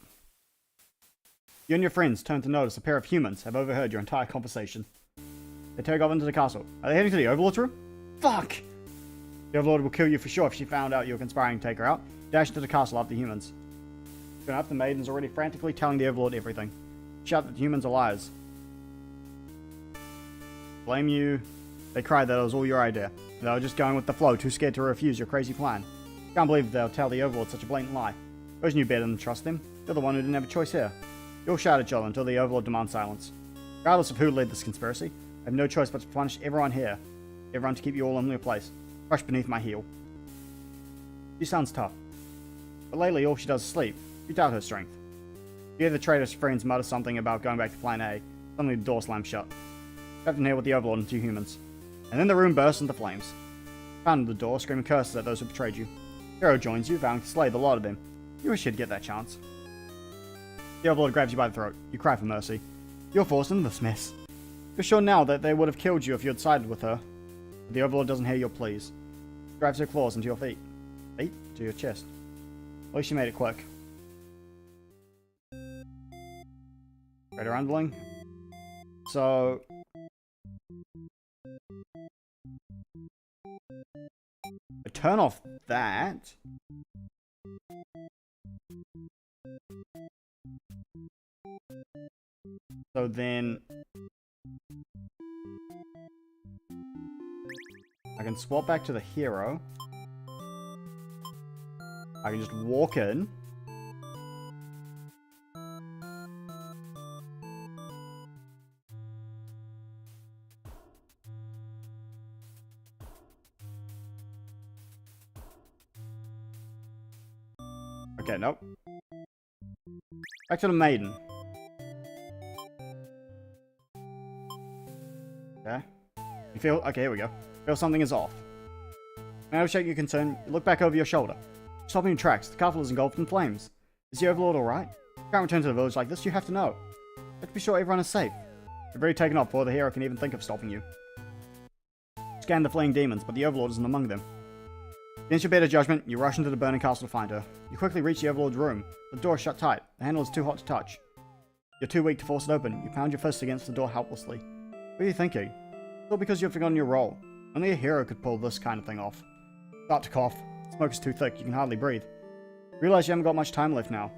You and your friends turn to notice a pair of humans have overheard your entire conversation. They take off into the castle. Are they heading to the Overlord's room? Fuck! The Overlord will kill you for sure if she found out you were conspiring to take her out. Dash to the castle after humans. Soon after, the maiden's already frantically telling the Overlord everything. Shout that the humans are liars. Blame you. They cried that it was all your idea. They were just going with the flow, too scared to refuse your crazy plan. Can't believe they'll tell the Overlord such a blatant lie. Those knew better than to trust them. You're the one who didn't have a choice here. You'll shout at each other until the Overlord demands silence. Regardless of who led this conspiracy, I have no choice but to punish everyone here. Everyone to keep you all in your place. Crushed beneath my heel. She sounds tough. But lately all she does is sleep. You doubt her strength. You hear the traitor's friends mutter something about going back to Plan A. Suddenly the door slams shut. Trapped in here with the Overlord and two humans. And then the room bursts into flames. Pounding the door, screaming curses at those who betrayed you. Hero joins you, vowing to slay the lot of them. You wish you'd get that chance. The Overlord grabs you by the throat. You cry for mercy. You're forced into this mess. You're sure now that they would have killed you if you had sided with her. But the Overlord doesn't hear your pleas. She drives her claws into your feet. Feet? To your chest. At least she made it quick. Greater Underling. So... I turn off that. So then... I can swap back to the hero. I can just walk in. Okay, nope. Back to the maiden. Okay. You feel... Okay, here we go. Feel something is off. Now shake your concern. You look back over your shoulder. Stopping in tracks. The castle is engulfed in flames. Is the Overlord alright? You can't return to the village like this. You have to know. You have to be sure everyone is safe. You've already taken off before the hero can even think of stopping you. Scan the fleeing demons, but the Overlord isn't among them. Against your better judgment, you rush into the burning castle to find her. You quickly reach the Overlord's room. The door is shut tight. The handle is too hot to touch. You're too weak to force it open. You pound your fist against the door helplessly. What are you thinking? It's all because you've forgotten your role. Only a hero could pull this kind of thing off. Start to cough. Smoke is too thick, you can hardly breathe. Realize you haven't got much time left now.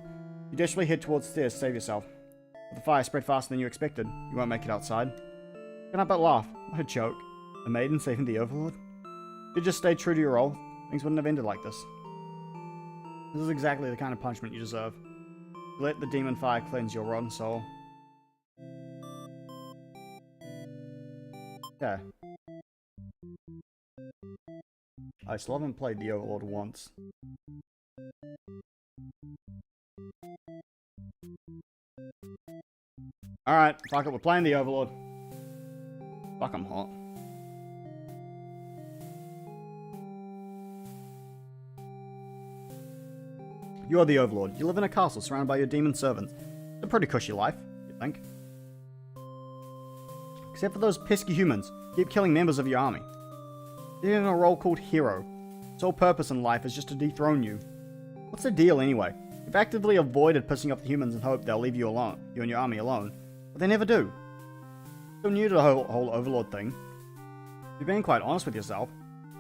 You desperately head towards the stairs to save yourself. But the fire spread faster than you expected. You won't make it outside. Can't help but laugh. What a joke. A maiden saving the Overlord? If you just stayed true to your role, things wouldn't have ended like this. This is exactly the kind of punishment you deserve. Let the demon fire cleanse your rotten soul. Yeah. I still haven't played the Overlord once. Alright, fuck it, we're playing the Overlord. Fuck, I'm hot. You are the Overlord. You live in a castle surrounded by your demon servants. It's a pretty cushy life, you'd think. Except for those pesky humans who keep killing members of your army. You're in a role called hero. Sole purpose in life is just to dethrone you. What's the deal anyway? You've actively avoided pissing off the humans and hope they'll leave you alone, you and your army alone, but they never do. Still new to the whole Overlord thing. You're being quite honest with yourself.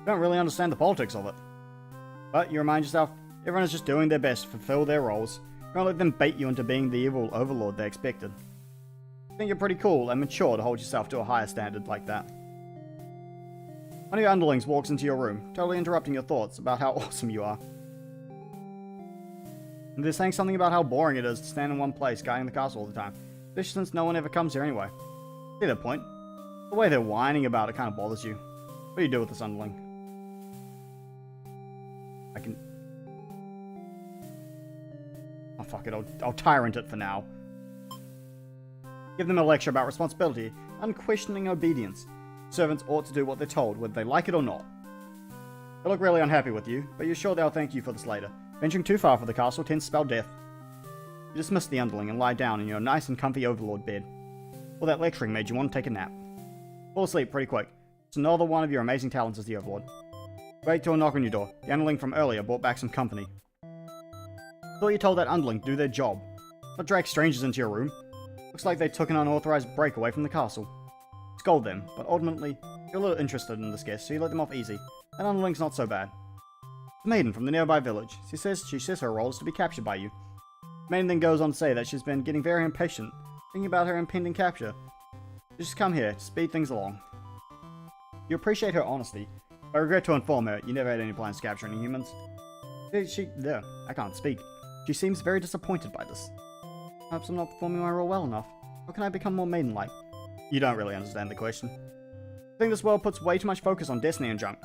You don't really understand the politics of it. But you remind yourself, everyone is just doing their best to fulfill their roles. Don't let them bait you into being the evil Overlord they expected. I think you're pretty cool and mature to hold yourself to a higher standard like that. One of your underlings walks into your room, totally interrupting your thoughts about how awesome you are. And they're saying something about how boring it is to stand in one place guarding the castle all the time, especially since no one ever comes here anyway. See their point? The way they're whining about it kind of bothers you. What do you do with this underling? I can... Oh fuck it, I'll tyrant it for now. Give them a lecture about responsibility, unquestioning obedience. Servants ought to do what they're told, whether they like it or not. They look really unhappy with you, but you're sure they'll thank you for this later. Venturing too far for the castle tends to spell death. You dismiss the underling and lie down in your nice and comfy Overlord bed. All that lecturing made you want to take a nap. Fall asleep pretty quick. It's another one of your amazing talents as the Overlord. Wait till a knock on your door. The underling from earlier brought back some company. Thought you told that underling to do their job, not drag strangers into your room. Looks like they took an unauthorized break away from the castle. Scold them, but ultimately, you're a little interested in this guest, so you let them off easy. That underling's not so bad. A maiden from the nearby village. She says her role is to be captured by you. The maiden then goes on to say that she's been getting very impatient, thinking about her impending capture. You just come here to speed things along. You appreciate her honesty, but I regret to inform her you never had any plans to capture any humans. I can't speak. She seems very disappointed by this. Perhaps I'm not performing my role well enough. How can I become more maiden-like? You don't really understand the question. I think this world puts way too much focus on destiny and junk.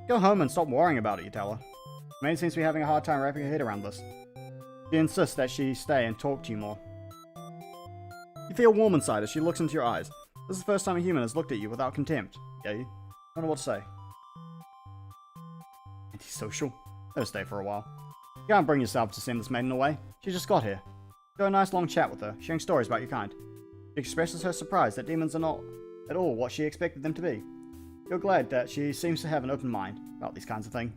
Go home and stop worrying about it, you tell her. The maiden seems to be having a hard time wrapping her head around this. She insists that she stay and talk to you more. You feel warm inside as she looks into your eyes. This is the first time a human has looked at you without contempt. Yeah, you? I don't know what to say. Antisocial? Let her stay for a while. You can't bring yourself to send this maiden away. She just got here. Go a nice long chat with her, sharing stories about your kind. She expresses her surprise that demons are not at all what she expected them to be. You're glad that she seems to have an open mind about these kinds of things.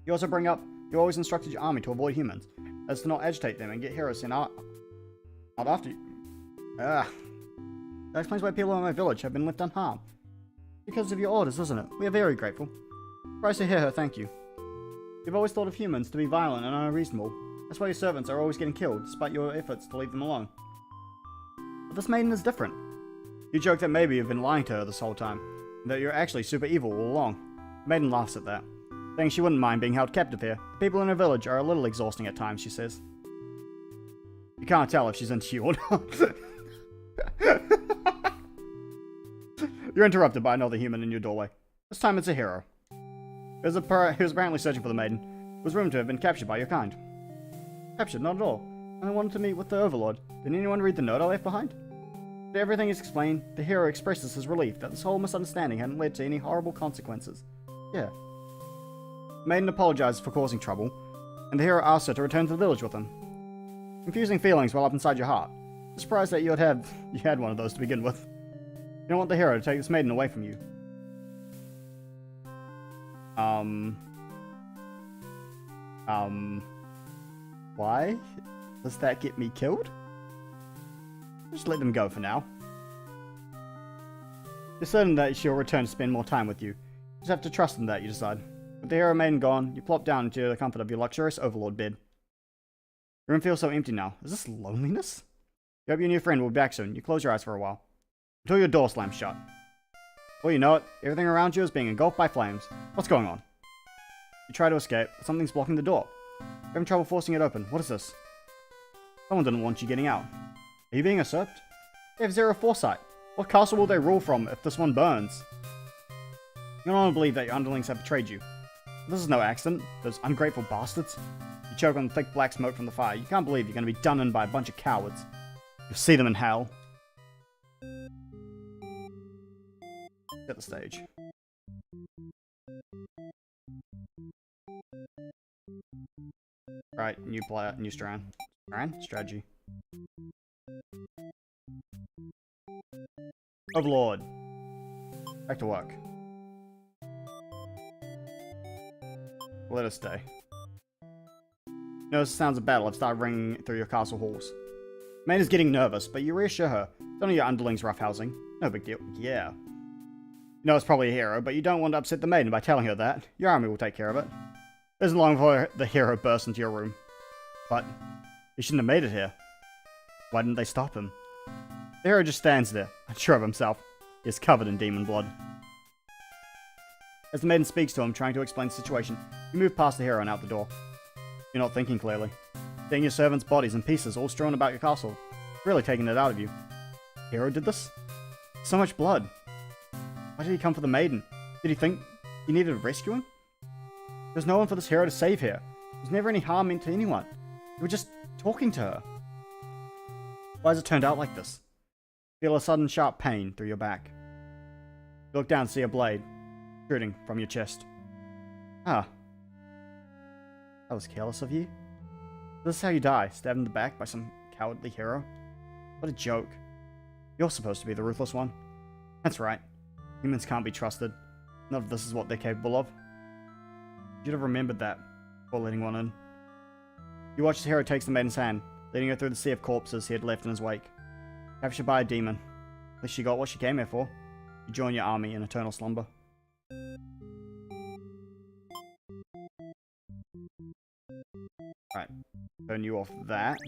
You also bring up you always instructed your army to avoid humans, as to not agitate them and get heroes sent out after you. That explains why people in my village have been left unharmed. Because of your orders, isn't it? We are very grateful. Surprised to hear her thank you. You've always thought of humans to be violent and unreasonable. That's why your servants are always getting killed, despite your efforts to leave them alone. But this maiden is different. You joke that maybe you've been lying to her this whole time, and that you're actually super evil all along. The maiden laughs at that, saying she wouldn't mind being held captive here. The people in her village are a little exhausting at times, she says. You can't tell if she's into you or not. You're interrupted by another human in your doorway. This time it's a hero. He was apparently searching for the maiden, who was rumored to have been captured by your kind. Captured? Not at all. I wanted to meet with the Overlord. Did anyone read the note I left behind? After everything is explained, the hero expresses his relief that this whole misunderstanding hadn't led to any horrible consequences. Yeah. The maiden apologizes for causing trouble, and the hero asks her to return to the village with him. Confusing feelings well up inside your heart. I'm surprised that you had one of those to begin with. You don't want the hero to take this maiden away from you. Why? Does that get me killed? Just let them go for now. You're certain that she'll return to spend more time with you. You just have to trust in that, you decide. With the hero maiden gone, you plop down into the comfort of your luxurious overlord bed. Your room feels so empty now. Is this loneliness? You hope your new friend will be back soon. You close your eyes for a while. Until your door slams shut. Well, you know it. Everything around you is being engulfed by flames. What's going on? You try to escape, but something's blocking the door. You're having trouble forcing it open. What is this? Someone didn't want you getting out. Are you being usurped? They have zero foresight. What castle will they rule from if this one burns? You don't want to believe that your underlings have betrayed you. This is no accident. Those ungrateful bastards. You choke on the thick black smoke from the fire. You can't believe you're going to be done in by a bunch of cowards. You'll see them in hell. Set the stage. Right, new player, new strand. Strategy. Overlord. Back to work. Let us stay. Notice the sounds of battle have started ringing through your castle halls. Maid is getting nervous, but you reassure her. It's only your underlings roughhousing. No big deal. Yeah. You know it's probably a hero, but you don't want to upset the maiden by telling her that. Your army will take care of it. It isn't long before the hero bursts into your room. But he shouldn't have made it here. Why didn't they stop him? The hero just stands there, unsure of himself. He is covered in demon blood. As the maiden speaks to him, trying to explain the situation, you move past the hero and out the door. You're not thinking clearly. Seeing your servants' bodies in pieces all strewn about your castle, really taking it out of you. The hero did this? So much blood. Why did he come for the maiden? Did he think he needed rescuing? There's no one for this hero to save here. There's never any harm meant to anyone. You were just talking to her. Why has it turned out like this? Feel a sudden sharp pain through your back. You look down and see a blade shooting from your chest. Ah. That was careless of you. This is how you die, stabbed in the back by some cowardly hero? What a joke. You're supposed to be the ruthless one. That's right. Humans can't be trusted. None of this is what they're capable of. You should have remembered that before letting one in. You watch as the hero takes the maiden's hand, leading her through the sea of corpses he had left in his wake. Captured by a demon. At least she got what she came here for. You join your army in eternal slumber. Right. Turn you off that.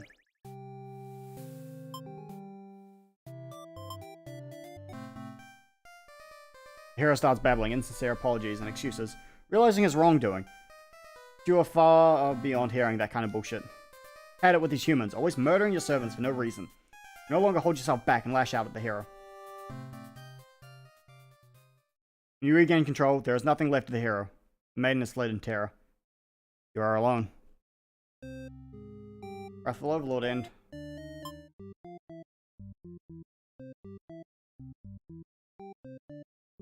The hero starts babbling insincere apologies and excuses, realizing his wrongdoing. You are far beyond hearing that kind of bullshit. Had it with these humans, always murdering your servants for no reason. You no longer hold yourself back and lash out at the hero. When you regain control, there is nothing left of the hero. The maiden is fled in terror. You are alone. Wrathful Overlord end.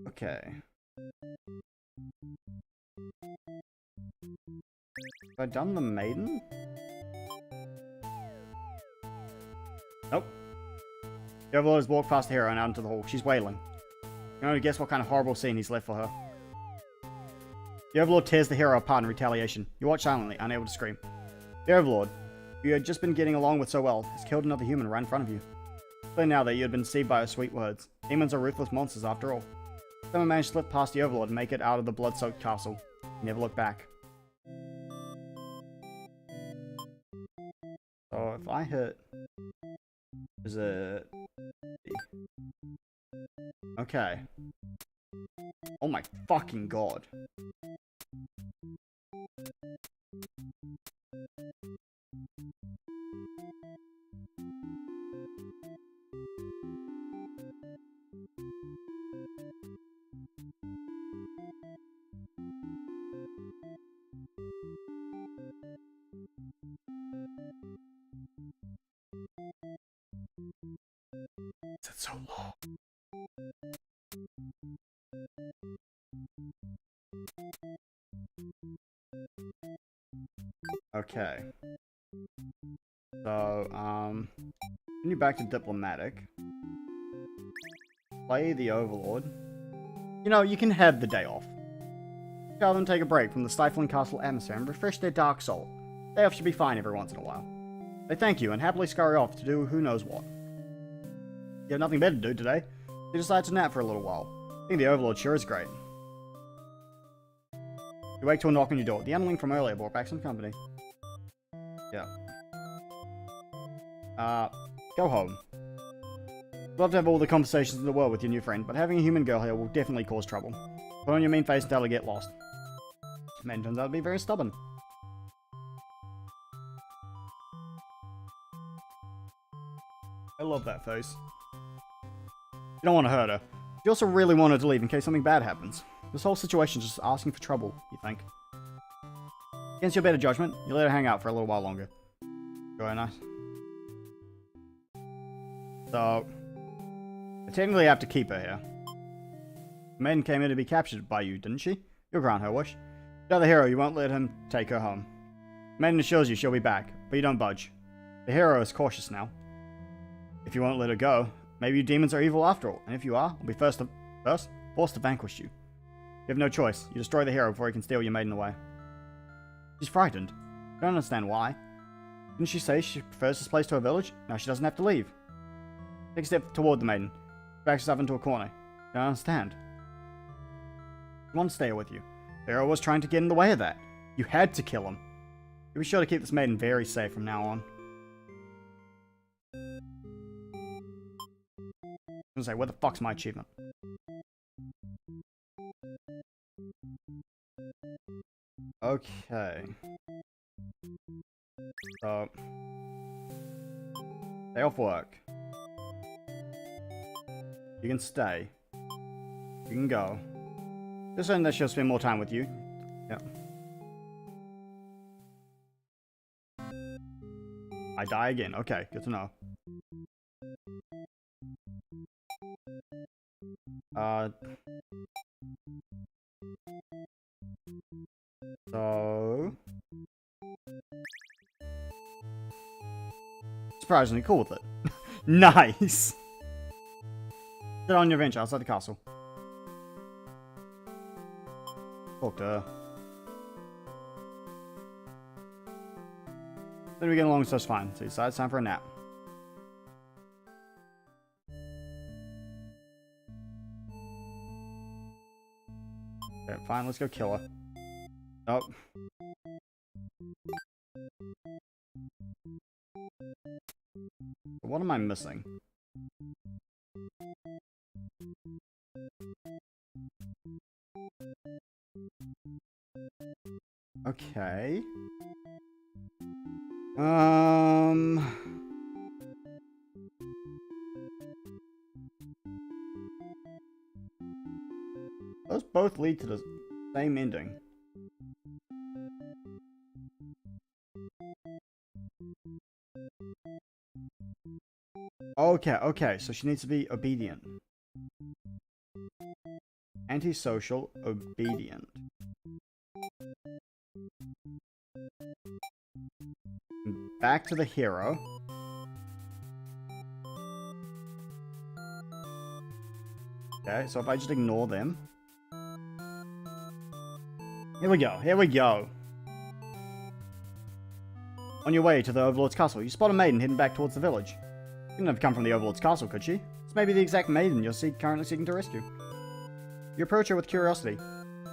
Okay. Have I done the maiden? Nope. The Overlord has walked past the hero and out into the hall. She's wailing. You can only guess what kind of horrible scene he's left for her. The Overlord tears the hero apart in retaliation. You watch silently, unable to scream. The Overlord, who you had just been getting along with so well, has killed another human right in front of you. Clear now that you had been deceived by her sweet words. Demons are ruthless monsters after all. Someone managed to slip past the Overlord and make it out of the blood-soaked castle. He never looked back. So if I hit... Is it... Okay. Oh my fucking god. Is it so long? Okay. So, continue back to Diplomatic. Play the Overlord. You know, you can have the day off. Tell them to take a break from the stifling castle atmosphere and refresh their dark soul. Day off should be fine every once in a while. They thank you and happily scurry off to do who knows what. You have nothing better to do today. You decide to nap for a little while. I think the Overlord sure is great. You wake to a knock on your door. The underling from earlier brought back some company. Yeah. Go home. I'd love to have all the conversations in the world with your new friend, but having a human girl here will definitely cause trouble. Put on your mean face and tell her to get lost. Man turns out to be very stubborn. I love that face. You don't want to hurt her. You also really want her to leave in case something bad happens. This whole situation is just asking for trouble, you think. Against your better judgment, you let her hang out for a little while longer. Very nice. So, I technically have to keep her here. The maiden came here to be captured by you, didn't she? You'll grant her wish. Without the hero, you won't let him take her home. The maiden assures you she'll be back, but you don't budge. The hero is cautious now. If you won't let her go, maybe you demons are evil after all, and if you are, we'll be forced to vanquish you. You have no choice. You destroy the hero before he can steal your maiden away. She's frightened. I don't understand why. Didn't she say she prefers this place to her village? Now she doesn't have to leave. Take a step toward the maiden. Backs herself into a corner. I don't understand. I want to stay here with you. Pharaoh was trying to get in the way of that. You had to kill him. You'll be sure to keep this maiden very safe from now on. I was gonna say, where the fuck's my achievement? Okay. So, day off work. You can stay. You can go. Just so that she'll spend more time with you. Yeah. I die again. Okay, good to know. So... surprisingly cool with it. Nice! Get on your adventure outside the castle. Talk to her. Then we get along just fine, so you decide it's time for a nap. Okay, fine, let's go kill her. Nope. What am I missing? Okay. Those both lead to the same ending. Okay, so she needs to be obedient. Antisocial, obedient. Back to the hero. Okay, so if I just ignore them. Here we go. On your way to the Overlord's castle, you spot a maiden heading back towards the village. Couldn't have come from the Overlord's castle, could she? It's maybe the exact maiden you're currently seeking to rescue. You approach her with curiosity.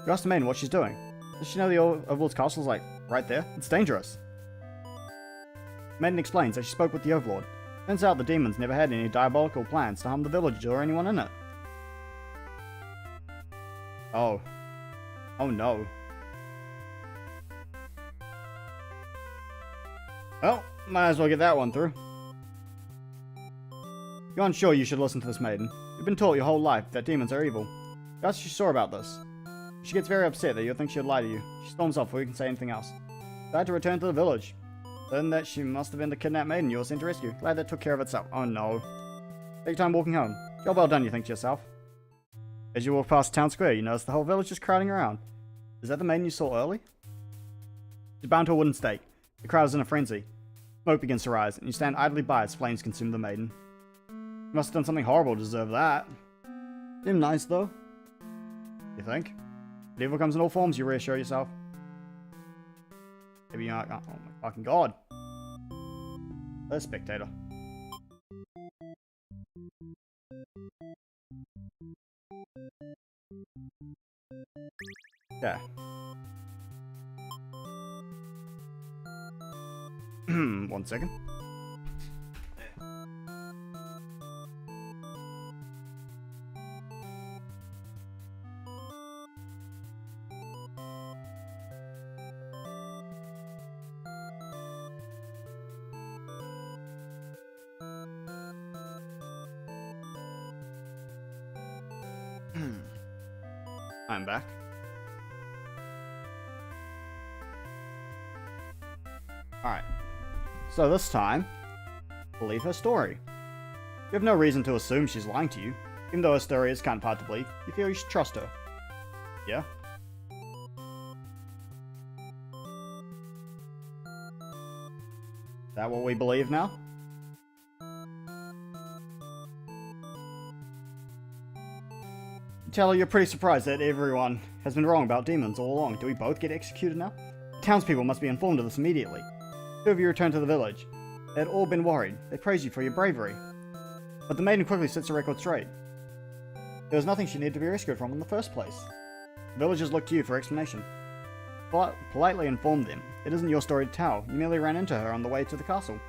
You ask the maiden what she's doing. Does she know the Overlord's castle is like right there? It's dangerous. The maiden explains that she spoke with the Overlord. Turns out the demons never had any diabolical plans to harm the village or anyone in it. Oh. Oh no. Well, might as well get that one through. You're unsure you should listen to this maiden. You've been taught your whole life that demons are evil. You ask if she's sure about this. She gets very upset that you think she'd lie to you. She storms off before you can say anything else. Glad to return to the village. Learn that she must have been the kidnapped maiden you were sent to rescue. Glad that took care of itself. Oh no. Take time walking home. Job well done, you think to yourself. As you walk past town square, you notice the whole village is crowding around. Is that the maiden you saw early? She's bound to a wooden stake. The crowd is in a frenzy. Smoke begins to rise, and you stand idly by as flames consume the maiden. You must have done something horrible to deserve that. Seemed nice, though. You think? If evil comes in all forms, you reassure yourself. Maybe you're like, oh my fucking god. A spectator. Yeah. 1 second. I'm back. Alright. So this time, believe her story. You have no reason to assume she's lying to you. Even though her story is kind of hard to believe, you feel you should trust her. Yeah? Is that what we believe now? Tell her you're pretty surprised that everyone has been wrong about demons all along. Do we both get executed now? Townspeople must be informed of this immediately. 2 of you return to the village. They had all been worried. They praised you for your bravery. But the maiden quickly sets the record straight. There was nothing she needed to be rescued from in the first place. The villagers looked to you for explanation. Politely informed them. It isn't your story to tell. You merely ran into her on the way to the castle.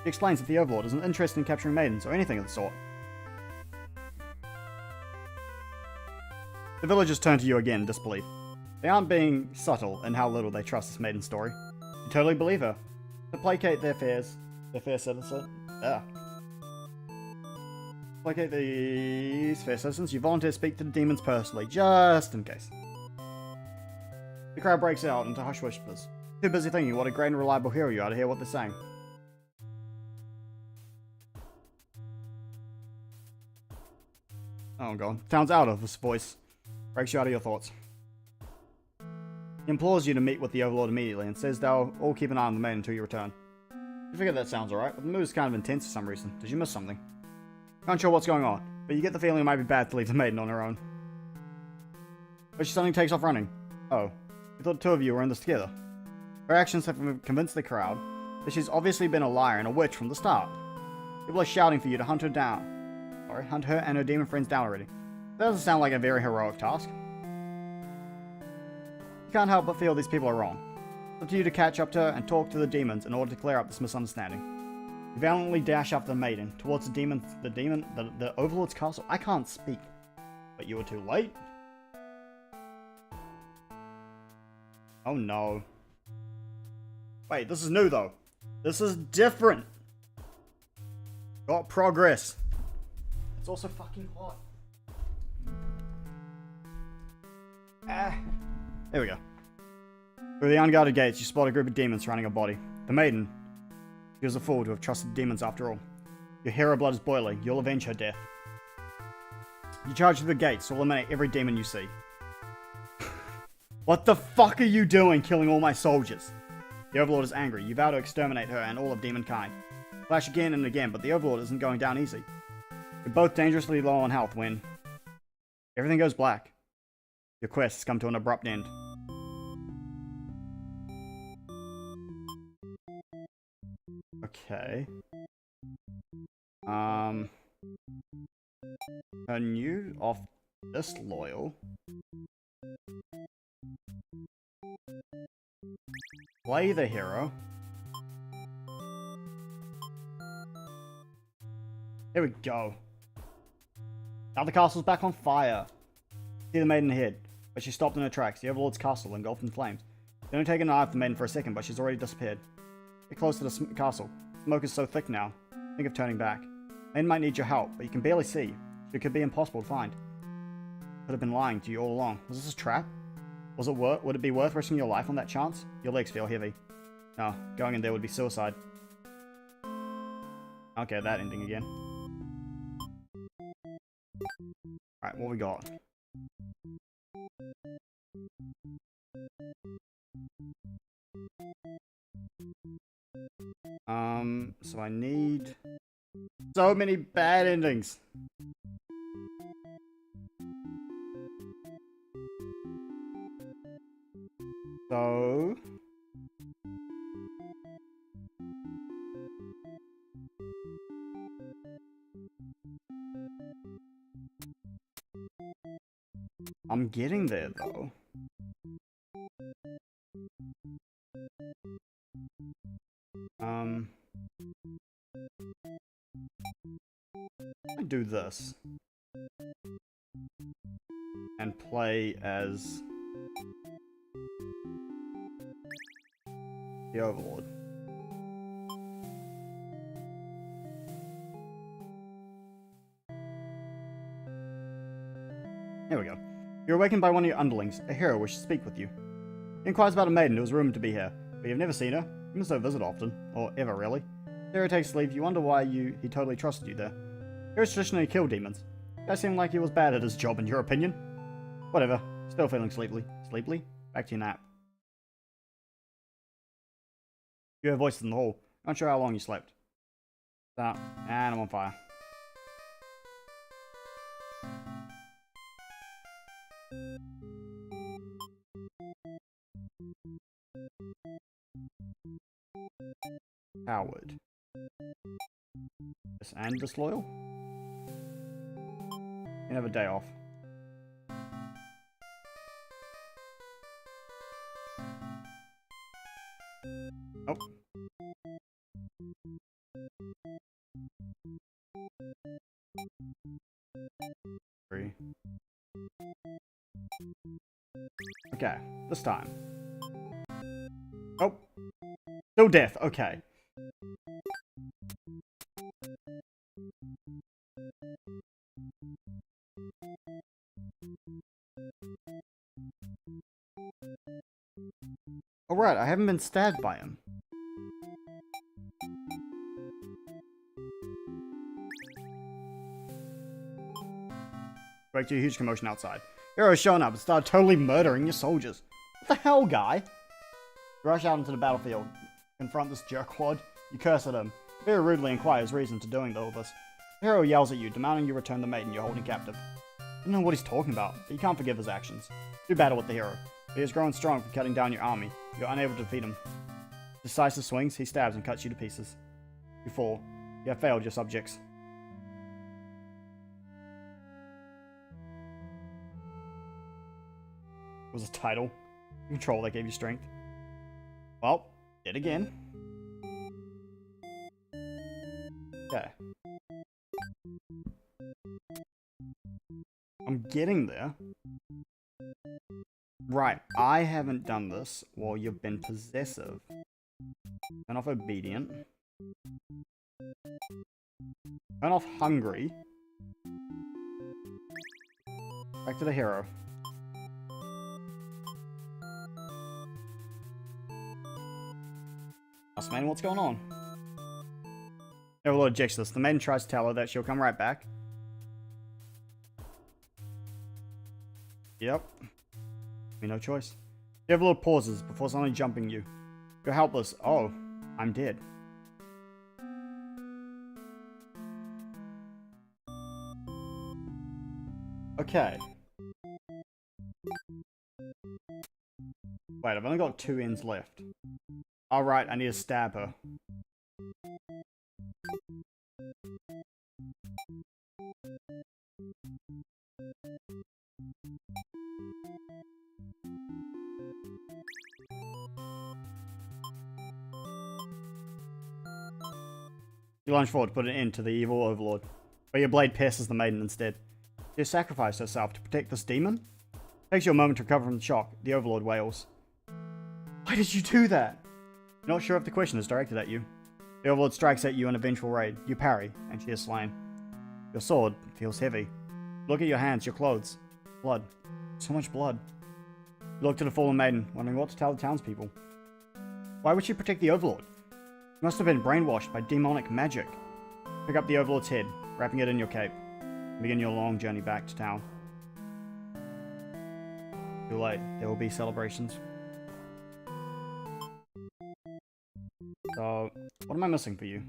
She explains that the Overlord isn't interested in capturing maidens or anything of the sort. The villagers turn to you again in disbelief. They aren't being subtle in how little they trust this maiden story. You totally believe her. To placate their fair citizens, placate these fair citizens, you volunteer to speak to the demons personally, just in case. The crowd breaks out into hushed whispers. Too busy thinking what a great and reliable hero you are to hear what they're saying. Oh god. Town's out of this voice. Breaks you out of your thoughts. He implores you to meet with the Overlord immediately and says they'll all keep an eye on the maiden until you return. You figure that sounds alright, but the mood is kind of intense for some reason. Did you miss something? Not sure what's going on, but you get the feeling it might be bad to leave the maiden on her own. But she suddenly takes off running. Oh, we thought the 2 of you were in this together. Her actions have convinced the crowd that she's obviously been a liar and a witch from the start. People are shouting for you to hunt her down. Sorry, hunt her and her demon friends down already. That doesn't sound like a very heroic task. You can't help but feel these people are wrong. It's up to you to catch up to her and talk to the demons in order to clear up this misunderstanding. You valiantly dash after the maiden towards the Overlord's castle. I can't speak, but you were too late. Oh no. Wait, this is new though. This is different. Got progress. It's also fucking hot. There we go. Through the unguarded gates, you spot a group of demons surrounding a body. The maiden. She was a fool to have trusted demons after all. Your hero blood is boiling. You'll avenge her death. You charge through the gates to eliminate every demon you see. What the fuck are you doing, killing all my soldiers? The Overlord is angry. You vow to exterminate her and all of demonkind. Flash again and again, but the Overlord isn't going down easy. You're both dangerously low on health when everything goes black. Your quest has come to an abrupt end. Okay. Turn you off disloyal. Play the hero. Here we go. Now the castle's back on fire. See the maiden ahead, but she stopped in her tracks. The Overlord's castle engulfed in flames. They only take an eye off the maiden for a second, but she's already disappeared. Get close to the castle. Smoke is so thick now. Think of turning back. Maiden might need your help, but you can barely see. She could be impossible to find. Could have been lying to you all along. Was this a trap? Would it be worth risking your life on that chance? Your legs feel heavy. No, going in there would be suicide. Okay, that ending again. Alright, what we got? So I need so many bad endings. So I'm getting there, though. I do this. And play as the Overlord. Here we go. You're awakened by one of your underlings. A hero wishes to speak with you. He inquires about a maiden who is rumored to be here, but you've never seen her. You must not visit often, or ever really. Hero takes leave. You wonder why he totally trusted you there. Heroes traditionally kill demons. Guy seemed like he was bad at his job, in your opinion. Whatever. Still feeling sleepy. Sleepy? Back to your nap. You hear voices in the hall. Not sure how long you slept. Start. And I'm on fire. Coward. Yes, and disloyal? You have a day off. Oh. Three. Okay, this time. Oh. Still death, okay. Alright, I haven't been stabbed by him. Break to a huge commotion outside. Heroes showing up and start totally murdering your soldiers. What the hell, guy? You rush out into the battlefield. Confront this jerkwad. You curse at him. Very rudely inquire his reason to doing all this. The hero yells at you, demanding you return the maiden you're holding captive. You don't know what he's talking about, but you can't forgive his actions. Do battle with the hero. But he has grown strong from cutting down your army. You're unable to defeat him. Decisive swings, he stabs and cuts you to pieces. You fall. You have failed your subjects. It was a title. Control that gave you strength. Well, did again. Okay. I'm getting there. Right, I haven't done this while you've been possessive. Turn off obedient. Turn off hungry. Back to the hero. Ask man, what's going on? Overlord ejects this. The maiden tries to tell her that she'll come right back. Yep. No choice. The Overlord pauses before suddenly jumping you. You're helpless. Oh, I'm dead. Okay. Wait, I've only got 2 ends left. Alright, I need to stab her. You lunge forward to put an end to the evil Overlord, but your blade pierces the maiden instead. She has sacrificed herself to protect this demon? It takes you a moment to recover from the shock. The Overlord wails. Why did you do that? You're not sure if the question is directed at you. The Overlord strikes at you in a vengeful raid. You parry, and she is slain. Your sword feels heavy. Look at your hands, your clothes. Blood. So much blood. You look to the fallen maiden, wondering what to tell the townspeople. Why would she protect the Overlord? You must have been brainwashed by demonic magic. Pick up the Overlord's head, wrapping it in your cape, and begin your long journey back to town. Too late. There will be celebrations. So, what am I missing for you?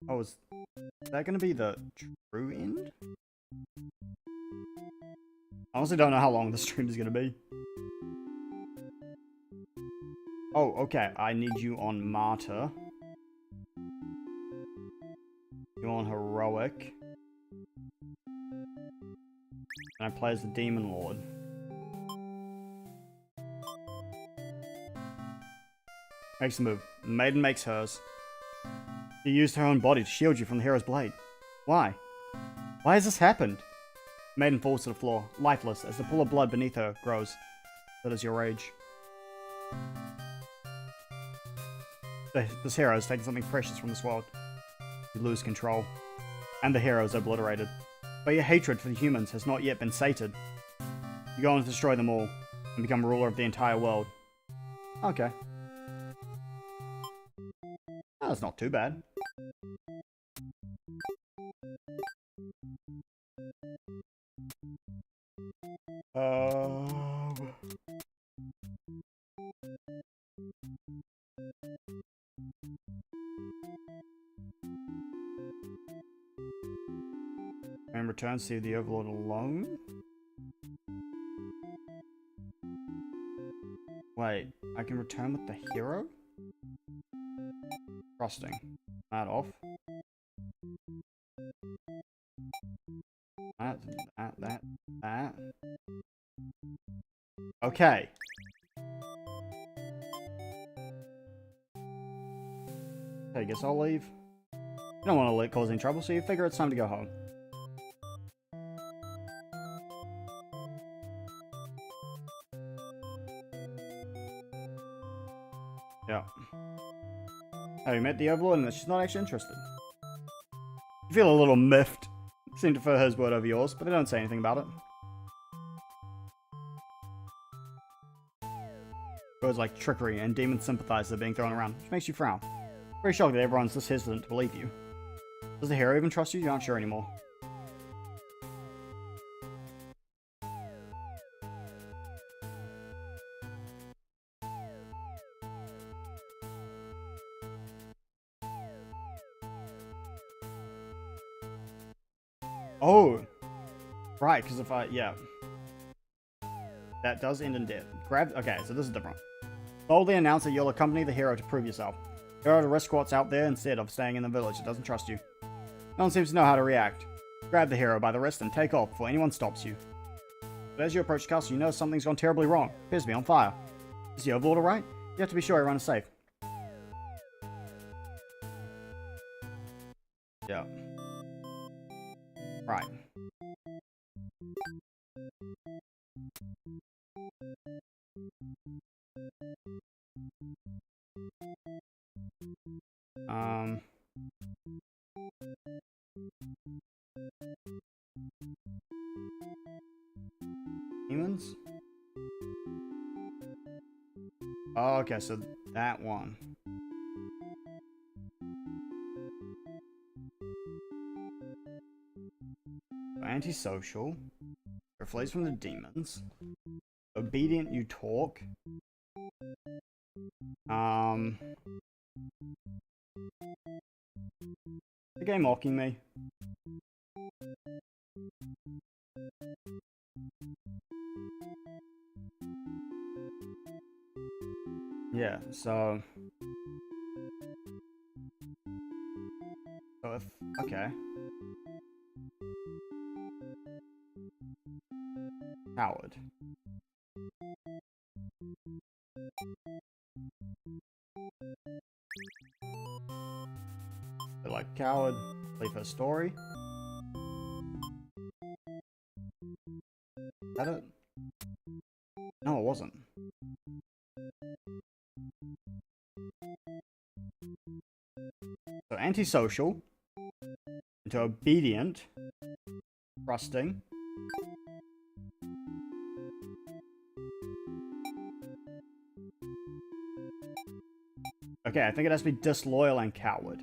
Oh, is that going to be the true end? I honestly don't know how long the stream is going to be. Oh, okay. I need you on Martyr. You want heroic. And I play as the Demon Lord. Makes a move. The maiden makes hers. She used her own body to shield you from the hero's blade. Why? Why has this happened? The maiden falls to the floor, lifeless, as the pool of blood beneath her grows. That is your rage. This hero has taken something precious from this world. You lose control. And the hero is obliterated. But your hatred for the humans has not yet been sated. You go on to destroy them all, and become ruler of the entire world. Okay. That's not too bad. And return to see the Overlord alone? Wait, I can return with the hero? Trusting. That off. That. Okay. Okay, guess I'll leave. You don't want to cause any trouble, so you figure it's time to go home. Yeah. Have you met the Overlord? And she's not actually interested. You feel a little miffed. Seem to prefer his word over yours, but they don't say anything about it. Words like trickery and demon sympathizer are being thrown around, which makes you frown. Very shocked that everyone's this hesitant to believe you. Does the hero even trust you? You're not sure anymore. Oh! Right, because if yeah. That does end in death. Okay, so this is different. Boldly announce that you'll accompany the hero to prove yourself. Hero to risk what's out there instead of staying in the village that doesn't trust you. No one seems to know how to react. Grab the hero by the wrist and take off before anyone stops you. But as you approach the castle, you know something's gone terribly wrong. It appears to be on fire. Is the Overlord alright? You have to be sure everyone is safe. Yeah. Right. Demons? Oh, okay, so that one. Antisocial. Flees from the demons. Obedient, you talk. The game mocking me. Yeah, so if, okay. Coward. They're like coward, leave her story. Is that it? No, it wasn't. So antisocial, into obedient, trusting. Okay, I think it has to be disloyal and coward.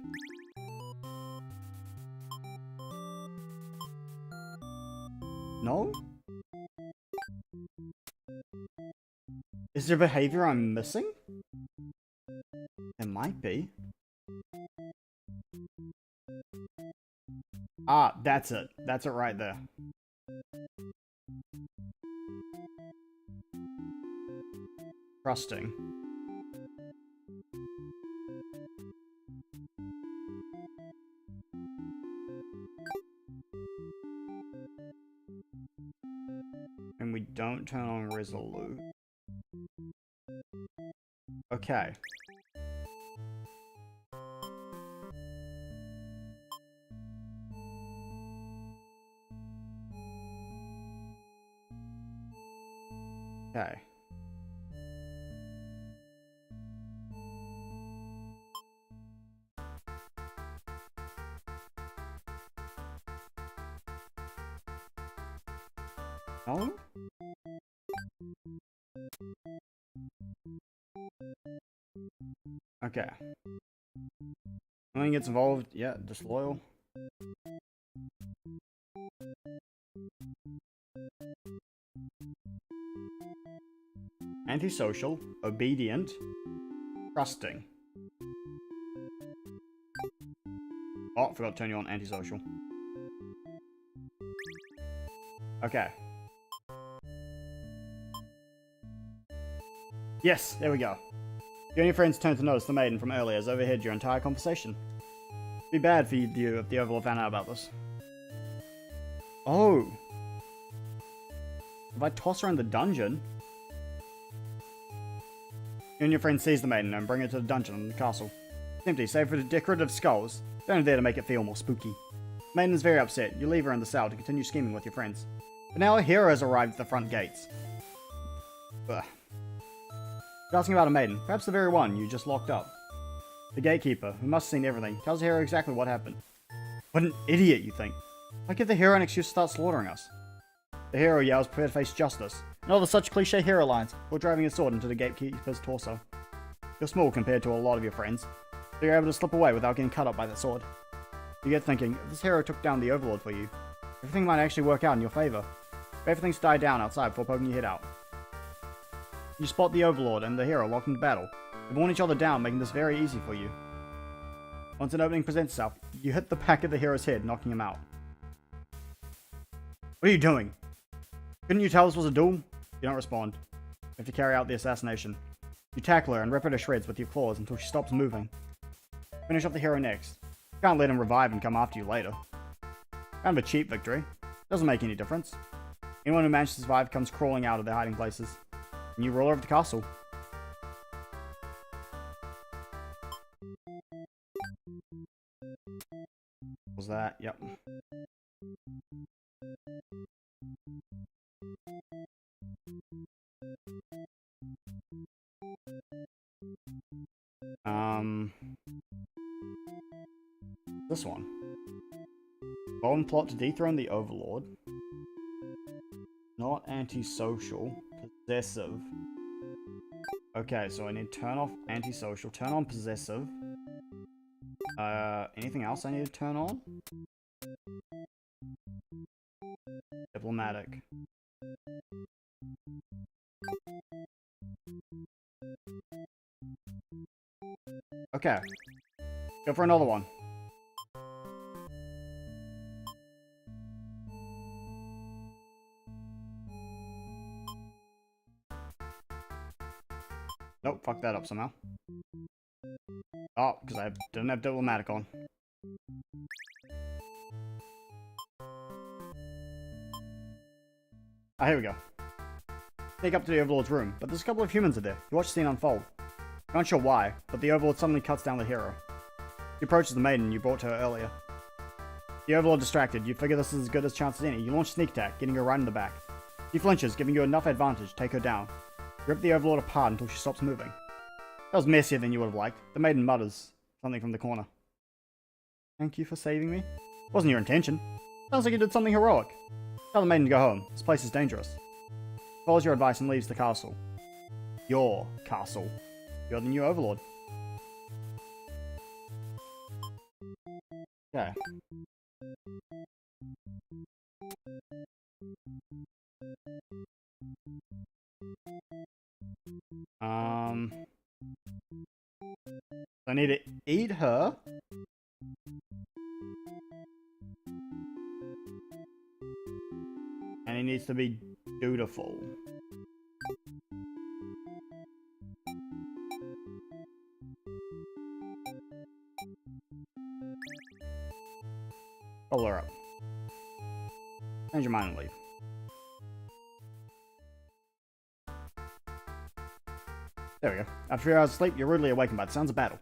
No? Is there behavior I'm missing? It might be. Ah, that's it. That's it right there. Trusting. don't turn on Resolute. Okay. Okay. No? Okay. When he gets involved, yeah, disloyal. Antisocial, obedient, trusting. Oh, forgot to turn you on antisocial. Okay. Yes, there we go. You and your friends turn to notice the maiden from earlier has overheard your entire conversation. It'd be bad for you if the Overlord found out about this. Oh. If I toss her in the dungeon... You and your friend seize the maiden and bring her to the dungeon in the castle. It's empty, save for the decorative skulls. They're only there to make it feel more spooky. The maiden is very upset. You leave her in the cell to continue scheming with your friends. But now a hero has arrived at the front gates. Ugh. You're asking about a maiden, perhaps the very one you just locked up. The gatekeeper, who must have seen everything, tells the hero exactly what happened. What an idiot, you think. Why give the hero an excuse to start slaughtering us? The hero yells, prepare to face justice, and other such cliche hero lines, while driving his sword into the gatekeeper's torso. You're small compared to a lot of your friends, so you're able to slip away without getting cut up by that sword. You get thinking, if this hero took down the Overlord for you, everything might actually work out in your favor. But everything's died down outside before poking your head out. You spot the Overlord and the hero locked into battle. They've worn each other down, making this very easy for you. Once an opening presents itself, you hit the back of the hero's head, knocking him out. What are you doing? Couldn't you tell this was a duel? You don't respond. You have to carry out the assassination. You tackle her and rip her to shreds with your claws until she stops moving. Finish off the hero next. You can't let him revive and come after you later. Kind of a cheap victory. Doesn't make any difference. Anyone who manages to survive comes crawling out of their hiding places. And you roll over the castle. What was that? Yep. This one. Golden plot to dethrone the Overlord. Not antisocial. Possessive. Okay, so I need to turn off antisocial. Turn on possessive. Anything else I need to turn on? Diplomatic. Okay. Go for another one. Nope, fuck that up somehow. Oh, because I didn't have diplomatic on. Ah, here we go. Sneak up to the Overlord's room, but there's a couple of humans in there. You watch the scene unfold. You're not sure why, but the Overlord suddenly cuts down the hero. He approaches the maiden you brought to her earlier. The Overlord distracted, you figure this is as good a chance as any. You launch sneak attack, getting her right in the back. She flinches, giving you enough advantage to take her down. You rip the Overlord apart until she stops moving. That was messier than you would have liked. The maiden mutters something from the corner. Thank you for saving me. Wasn't your intention. Sounds like you did something heroic. Tell the maiden to go home. This place is dangerous. Follows your advice and leaves the castle. Your castle. You're the new Overlord. Okay. I need to eat her. And he needs to be dutiful. Pull her up. Change your mind and leave. There we go. After a few hours of sleep, you're rudely awakened by the sounds of battle.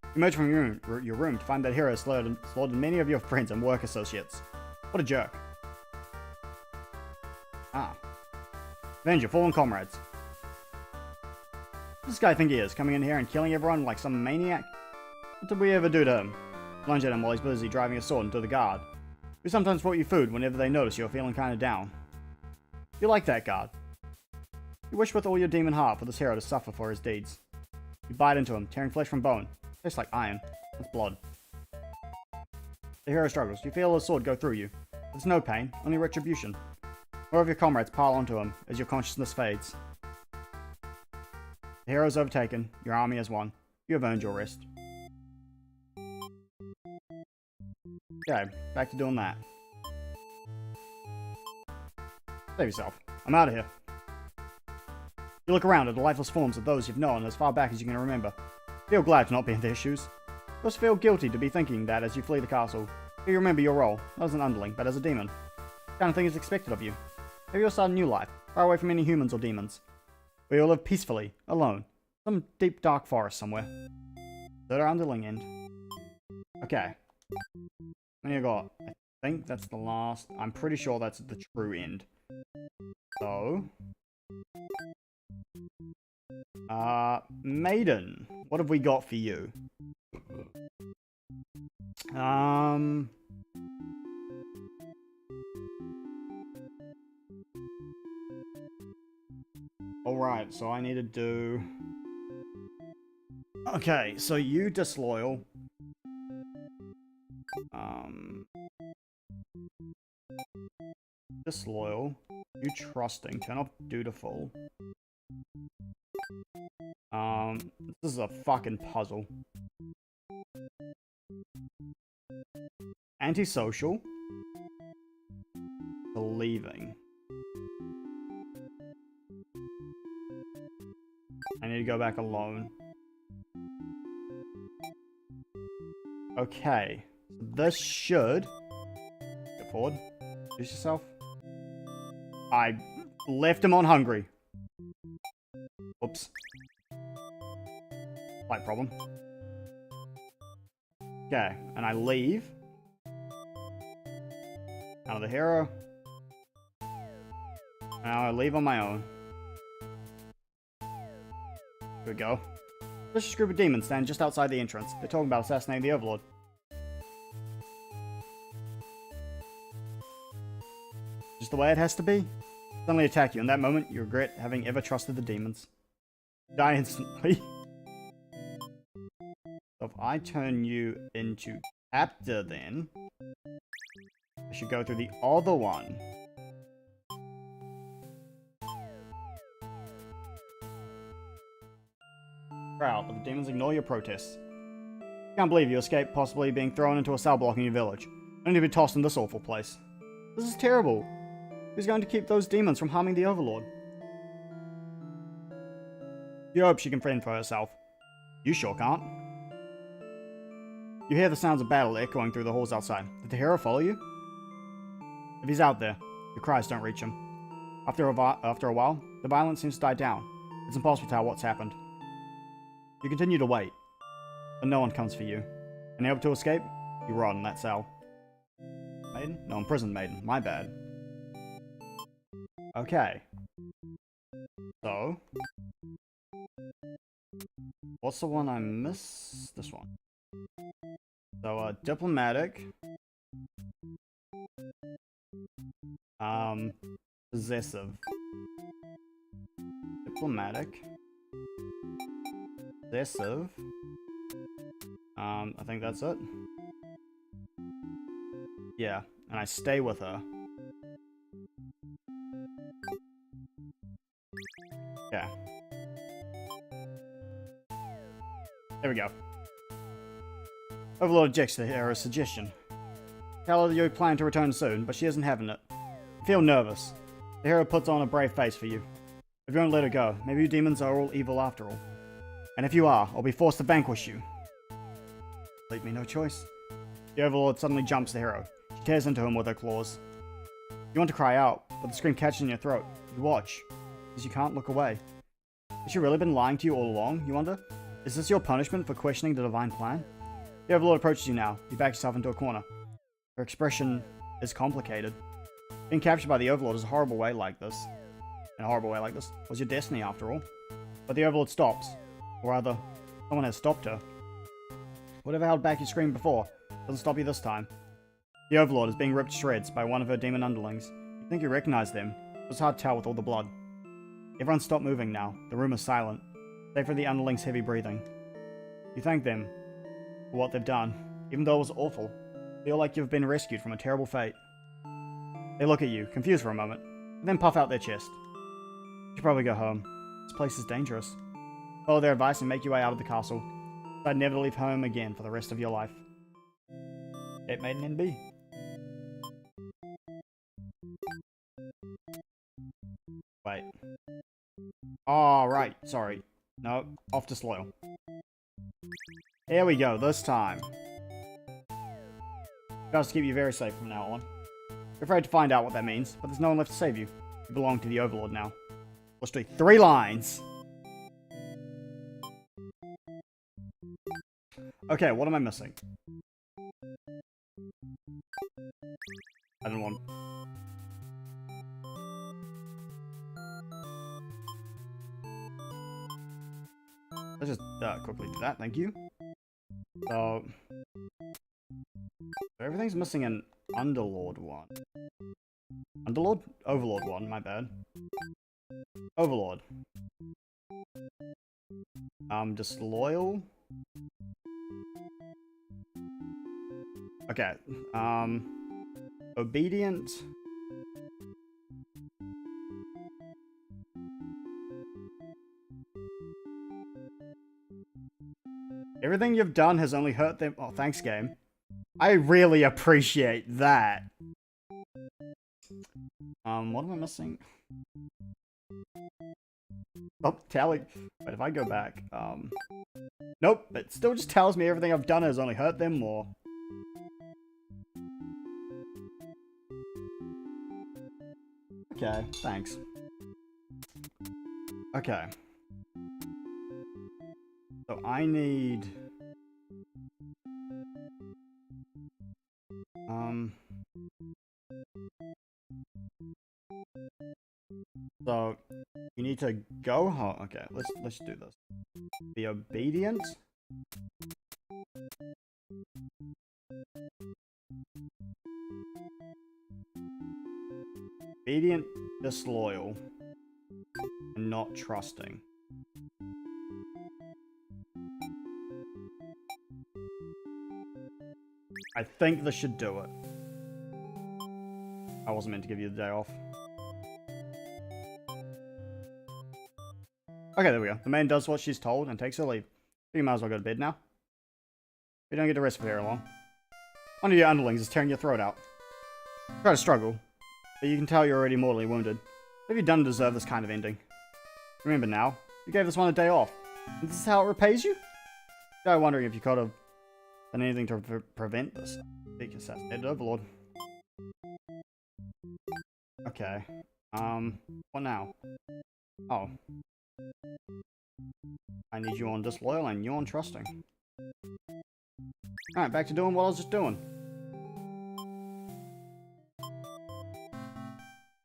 You emerge from your room to find that hero has slaughtered many of your friends and work associates. What a jerk. Ah. Avenge your fallen comrades. What does this guy think he is, coming in here and killing everyone like some maniac? What did we ever do to him? Lunge at him while he's busy driving a sword into the guard. We sometimes brought you food whenever they notice you're feeling kinda down. You like that guard. You wish with all your demon heart for this hero to suffer for his deeds. You bite into him, tearing flesh from bone. Tastes like iron. It's blood. The hero struggles. You feel his sword go through you. There's no pain, only retribution. More of your comrades pile onto him as your consciousness fades. The hero is overtaken. Your army has won. You have earned your rest. Okay, back to doing that. Save yourself. I'm out of here. You look around at the lifeless forms of those you've known as far back as you can remember. Feel glad to not be in their shoes. You also feel guilty to be thinking that as you flee the castle. You remember your role, not as an underling, but as a demon. What kind of thing is expected of you? Maybe you'll start a new life, far away from any humans or demons. Where you'll live peacefully, alone. Some deep dark forest somewhere. Third underling end. Okay. What do you got? I think that's the last. I'm pretty sure that's the true end. So. Maiden. What have we got for you? Alright, so I need to do... Okay, so you disloyal. Disloyal. You trusting. Turn off dutiful. This is a fucking puzzle. Antisocial. Believing. I need to go back alone. Okay. This should... Get forward. Introduce yourself. I left him on hungry. Oops. Slight problem. Okay, and I leave. Out of the hero. Now I leave on my own. Here we go. This group of demons stand just outside the entrance. They're talking about assassinating the Overlord. Just the way it has to be. Suddenly attack you. In that moment, you regret having ever trusted the demons. Die instantly. So if I turn you into captor then, I should go through the other one. Proud, but the demons ignore your protests. I can't believe you escaped possibly being thrown into a cell block in your village, only to be tossed in this awful place. This is terrible. Who's going to keep those demons from harming the Overlord? You hope she can fend for herself. You sure can't. You hear the sounds of battle echoing through the halls outside. Did the hero follow you? If he's out there, your cries don't reach him. After a while, the violence seems to die down. It's impossible to tell what's happened. You continue to wait, but no one comes for you. Unable to escape, you rot in that cell. Maiden? No, imprisoned maiden. My bad. Okay. So... what's the one I missed? This one. So, diplomatic. Possessive. Diplomatic. Possessive. I think that's it. Yeah, and I stay with her. Yeah. There we go. Overlord objects to the hero's suggestion. Tell her that you plan to return soon, but she isn't having it. You feel nervous. The hero puts on a brave face for you. If you won't let her go, maybe you demons are all evil after all. And if you are, I'll be forced to vanquish you. Leave me no choice. The Overlord suddenly jumps the hero. She tears into him with her claws. You want to cry out, but the scream catches in your throat. You watch, because you can't look away. Has she really been lying to you all along, you wonder? Is this your punishment for questioning the divine plan? The Overlord approaches you now. You back yourself into a corner. Her expression is complicated. Being captured by the Overlord is a horrible way like this. In a horrible way like this was your destiny, after all. But the Overlord stops. Or rather, someone has stopped her. Whatever held back your scream before doesn't stop you this time. The Overlord is being ripped to shreds by one of her demon underlings. You think you recognize them. It was hard to tell with all the blood. Everyone stopped moving now. The room is silent, save for the underling's heavy breathing. You thank them for what they've done, even though it was awful. Feel like you've been rescued from a terrible fate. They look at you, confused for a moment, and then puff out their chest. You should probably go home. This place is dangerous. Follow their advice and make your way out of the castle. Decide never to leave home again for the rest of your life. Cape Maiden NB. Wait. Oh, right. Sorry. No, off disloyal. Here we go, this time. Just to keep you very safe from now on. You're afraid to find out what that means, but there's no one left to save you. You belong to the Overlord now. Let's do 3 lines. Okay, what am I missing? I don't want... Let's just quickly do that, thank you. So everything's missing an Underlord one. Underlord? Overlord one, my bad. Overlord. Disloyal. Okay. Obedient. Everything you've done has only hurt them. Oh, thanks, game. I really appreciate that. What am I missing? Oh, tally. But if I go back, nope, it still just tells me everything I've done has only hurt them more. Okay, thanks. Okay. So I need... So, you need to go home. Okay, let's do this. Be obedient. Obedient, disloyal, and not trusting. I think this should do it. I wasn't meant to give you the day off. Okay, there we go. The maiden does what she's told and takes her leave. You might as well go to bed now. You don't get to rest for very long. One of your underlings is tearing your throat out. Try to struggle, but you can tell you're already mortally wounded. What have you done to deserve this kind of ending? Remember now, you gave this one a day off. And this is how it repays you? I'm wondering if you could have done anything to prevent this. Seek assassinated Overlord. Okay. What now? Oh. I need you on disloyal and you on trusting. Alright, back to doing what I was just doing.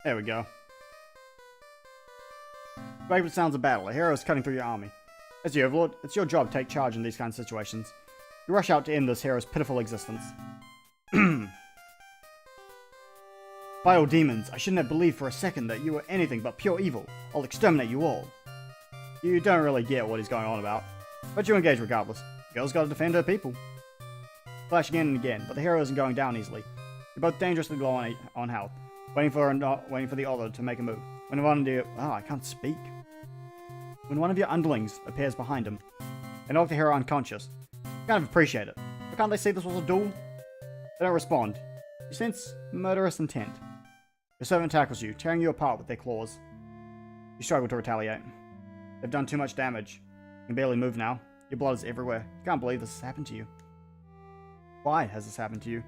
There we go. Break the sounds of battle. A hero is cutting through your army. As the Overlord, it's your job to take charge in these kind of situations. You rush out to end this hero's pitiful existence. Vile demons, I shouldn't have believed for a second that you were anything but pure evil. I'll exterminate you all. You don't really get what he's going on about, but you engage regardless. The girl's gotta defend her people. Flash again and again, but the hero isn't going down easily. You're both dangerously low on health, waiting for the other to make a move. When one of your... Oh, I can't speak. When one of your underlings appears behind him, and knock the hero unconscious, you kind of appreciate it. But can't they see this was a duel? They don't respond. You sense murderous intent. Your servant tackles you, tearing you apart with their claws. You struggle to retaliate. They've done too much damage. You can barely move now. Your blood is everywhere. You can't believe this has happened to you. Why has this happened to you?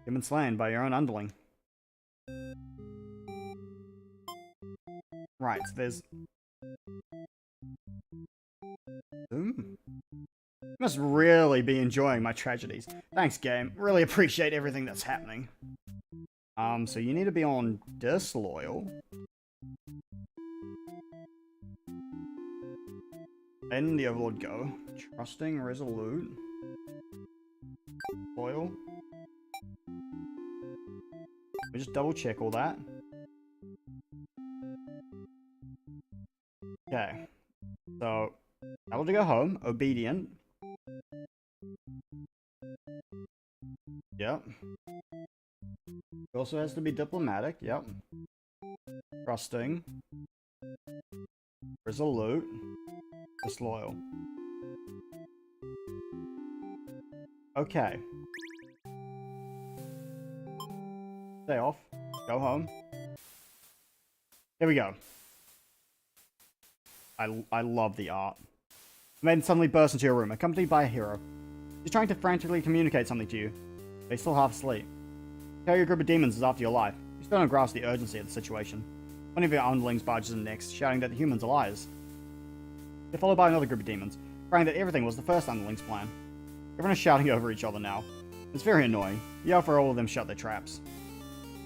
You've been slain by your own underling. Right, so there's You must really be enjoying my tragedies. Thanks, game. Really appreciate everything that's happening. So you need to be on disloyal. Letting the Overlord go. Trusting, resolute. Loyal. We just double check all that. Okay. So, able to go home. Obedient. Yep. He also has to be diplomatic. Yep. Trusting. Resolute. Disloyal. Okay. Stay off. Go home. Here we go. I love the art. The maiden suddenly bursts into your room, accompanied by a hero. She's trying to frantically communicate something to you. They're still half asleep. Carry a group of demons is after your life. You still don't grasp the urgency of the situation. One of your underlings barges in next, shouting that the humans are liars. They're followed by another group of demons, crying that everything was the first underling's plan. Everyone is shouting over each other now. It's very annoying. You yell for all of them shut their traps.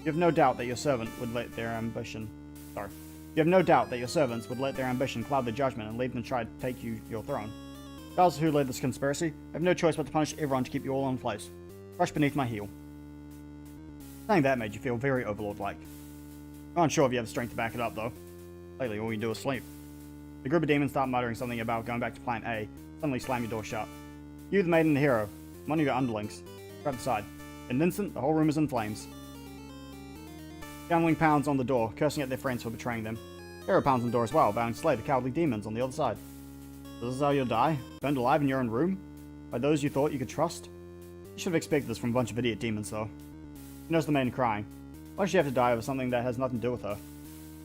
You have no doubt that your servant would let their ambition... Sorry. You have no doubt that your servants would let their ambition cloud their judgment and leave them try to take your throne. Regardless of who led this conspiracy, I have no choice but to punish everyone to keep you all in place. Crush beneath my heel. Saying that made you feel very Overlord-like. I'm unsure if you have the strength to back it up, though. Lately, all you do is sleep. The group of demons start muttering something about going back to Plan A, suddenly slam your door shut. You, the maiden and the hero, one of your underlings, grab the side. In an instant, the whole room is in flames. The underling pounds on the door, cursing at their friends for betraying them. Hero pounds on the door as well, vowing to slay the cowardly demons on the other side. This is how you'll die? Burned alive in your own room? By those you thought you could trust? You should have expected this from a bunch of idiot demons, though. She knows the maiden crying. Why does she have to die over something that has nothing to do with her?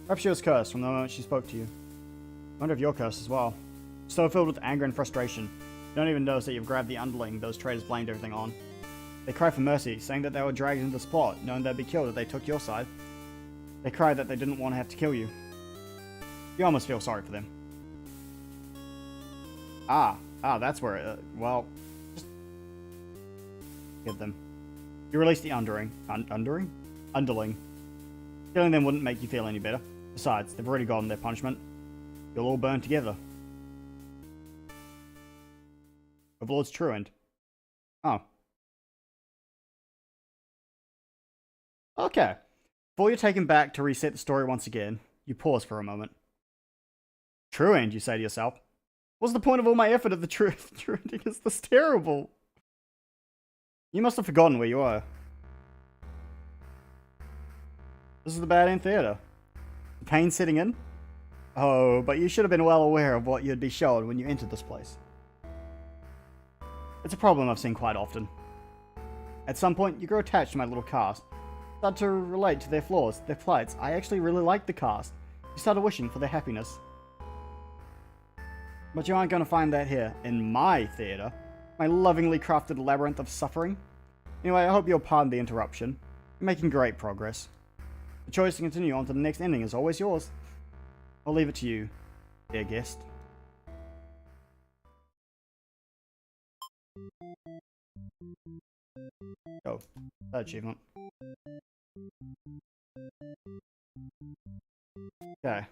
Perhaps she was cursed from the moment she spoke to you. I wonder if you're cursed as well. So filled with anger and frustration, you don't even notice that you've grabbed the underling those traitors blamed everything on. They cry for mercy, saying that they were dragged into this plot, knowing they'd be killed if they took your side. They cry that they didn't want to have to kill you. You almost feel sorry for them. That's where well, just give them. You release the underling. Underling. Killing them wouldn't make you feel any better. Besides, they've already gotten their punishment. You'll all burn together. Overlord's truant. Oh. Okay. Before you're taken back to reset the story once again, you pause for a moment. Truant, you say to yourself. What's the point of all my effort if the truanting is this terrible? You must have forgotten where you are. This is the Bad End Theatre. The pain setting in? Oh, but you should have been well aware of what you'd be shown when you entered this place. It's a problem I've seen quite often. At some point, you grow attached to my little cast. Start to relate to their flaws, their plights. I actually really like the cast. You started wishing for their happiness. But you aren't going to find that here, in my theatre. My lovingly crafted labyrinth of suffering. Anyway, I hope you'll pardon the interruption. You're making great progress. The choice to continue on to the next ending is always yours. I'll leave it to you, dear guest. Oh, that achievement. Okay.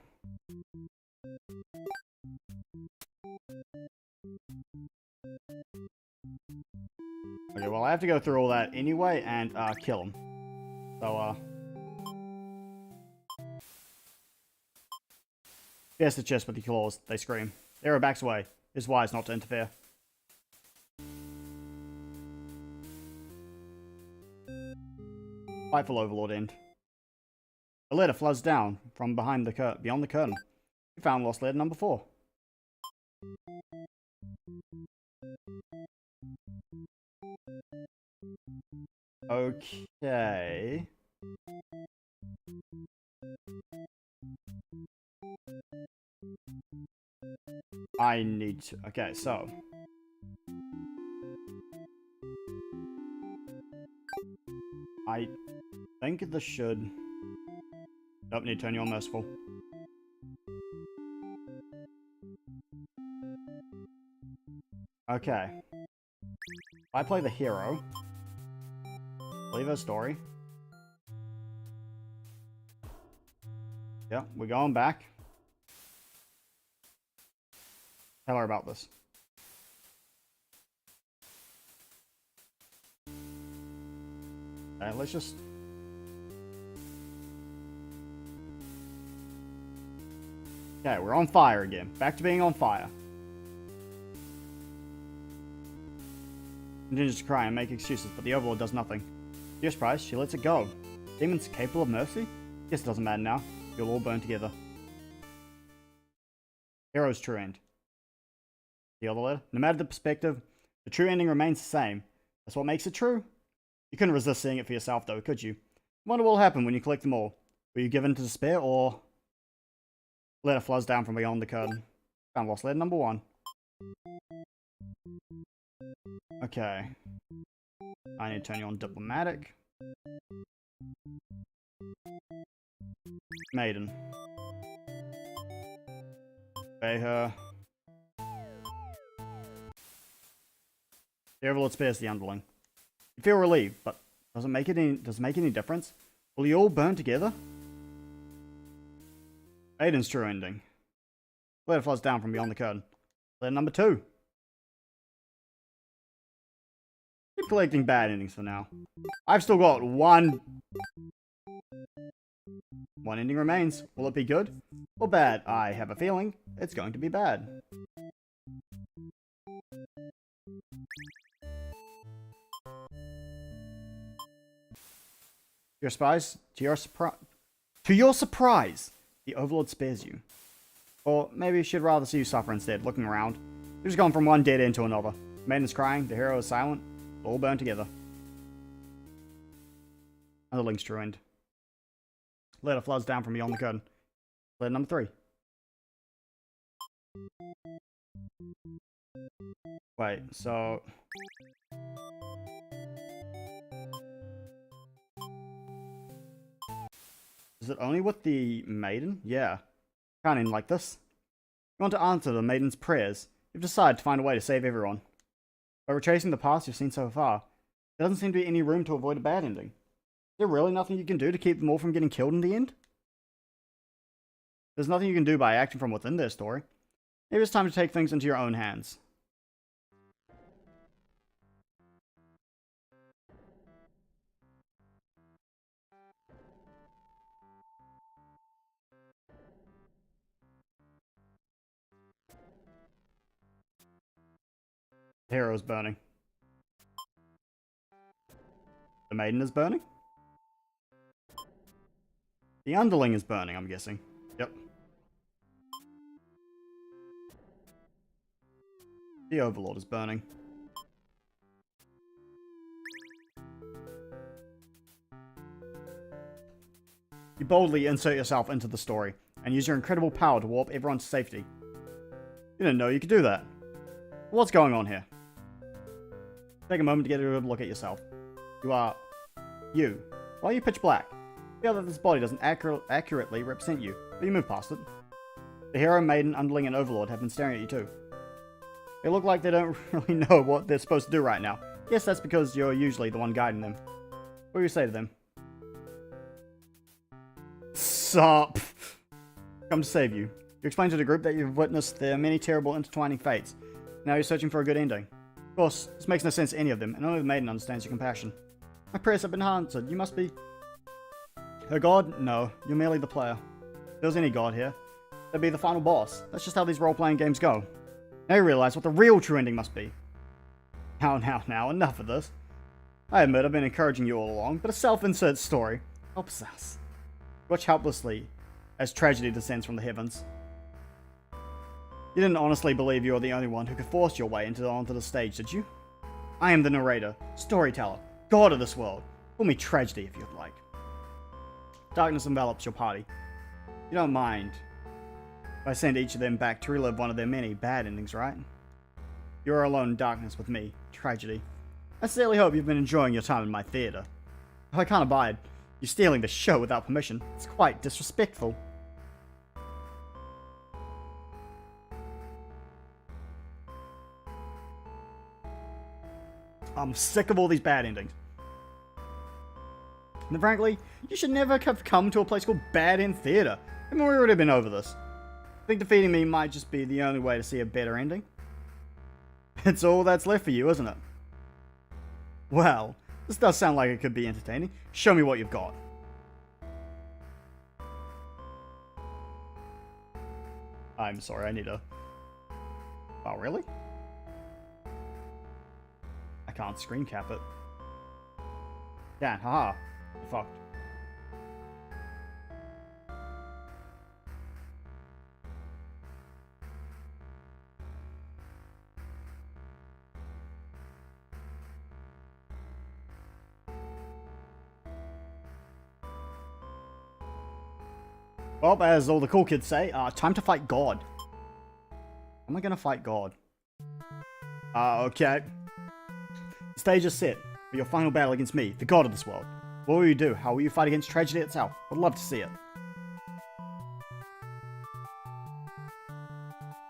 Okay, well I have to go through all that anyway and kill him. So Pierce the chest with the claws, they scream. The hero backs away. It's wise not to interfere. Fightful Overlord end. A letter floods down from behind the beyond the curtain. You found lost letter number 4. Okay. I need to... Okay, so... I think this should... Nope, need to turn you on merciful. Okay. I play the hero. Leave her story. Yep, we're going back. Tell her about this. Okay, let's just... Okay, we're on fire again. Back to being on fire. Continues to cry and make excuses, but the Overlord does nothing. To your surprise, she lets it go. Demons capable of mercy? Guess it doesn't matter now. You'll all burn together. Hero's true end. The other letter? No matter the perspective, the true ending remains the same. That's what makes it true. You couldn't resist seeing it for yourself, though, could you? Wonder what'll happen when you collect them all. Will you give in to despair, or... Letter flows down from beyond the curtain. Found lost letter number 1. Okay. I need to turn you on diplomatic. Maiden. Obey her. The Overlord spares the underling. You feel relieved, but does it make any difference? Will you all burn together? Maiden's true ending. Letter flows down from beyond the curtain. Letter number 2. Keep collecting bad endings for now. I've still got one ending remains. Will it be good or bad? I have a feeling it's going to be bad. To your surprise, the Overlord spares you. Or maybe she'd rather see you suffer instead, looking around. You've just gone from one dead end to another. The maiden's crying, the hero is silent, all burned together. Underling's true end. Letter floods down from beyond the curtain. Letter number 3. Wait, so... Is it only with the maiden? Yeah. Can't end like this. You want to answer the maiden's prayers. You've decided to find a way to save everyone. By retracing the path you've seen so far, there doesn't seem to be any room to avoid a bad ending. Is there really nothing you can do to keep them all from getting killed in the end? There's nothing you can do by acting from within their story. Maybe it's time to take things into your own hands. The hero is burning. The maiden is burning? The underling is burning, I'm guessing. Yep. The Overlord is burning. You boldly insert yourself into the story, and use your incredible power to warp everyone to safety. You didn't know you could do that. What's going on here? Take a moment to get a good look at yourself. You. Why are you pitch black? Feel that this body doesn't accurately represent you, but you move past it. The hero, maiden, underling, and overlord have been staring at you too. They look like they don't really know what they're supposed to do right now. Guess that's because you're usually the one guiding them. What do you say to them? Sup? Come to save you. You explain to the group that you've witnessed their many terrible intertwining fates. Now you're searching for a good ending. Of course, this makes no sense to any of them, and only the maiden understands your compassion. My prayers have been answered. You must be... her god? No, you're merely the player. If there was any god here, that'd be the final boss. That's just how these role-playing games go. Now you realize what the real true ending must be. Now, enough of this. I admit I've been encouraging you all along, but a self-insert story helps us. Watch helplessly as tragedy descends from the heavens. You didn't honestly believe you were the only one who could force your way onto the stage, did you? I am the narrator, storyteller, god of this world. Call me Tragedy if you'd like. Darkness envelops your party. You don't mind if I send each of them back to relive one of their many bad endings, right? You're alone in darkness with me, Tragedy. I sincerely hope you've been enjoying your time in my theatre. I can't abide you stealing the show without permission. It's quite disrespectful. I'm sick of all these bad endings. And frankly, you should never have come to a place called Bad End Theater. I mean, we've already been over this. I think defeating me might just be the only way to see a better ending. It's all that's left for you, isn't it? Well, this does sound like it could be entertaining. Show me what you've got. I'm sorry, I need a... Oh, really? I can't screen cap it. Yeah, haha. You're fucked. Well, as all the cool kids say, time to fight God. How am I gonna fight God? Okay. The stage is set for your final battle against me, the god of this world. What will you do? How will you fight against tragedy itself? I'd love to see it.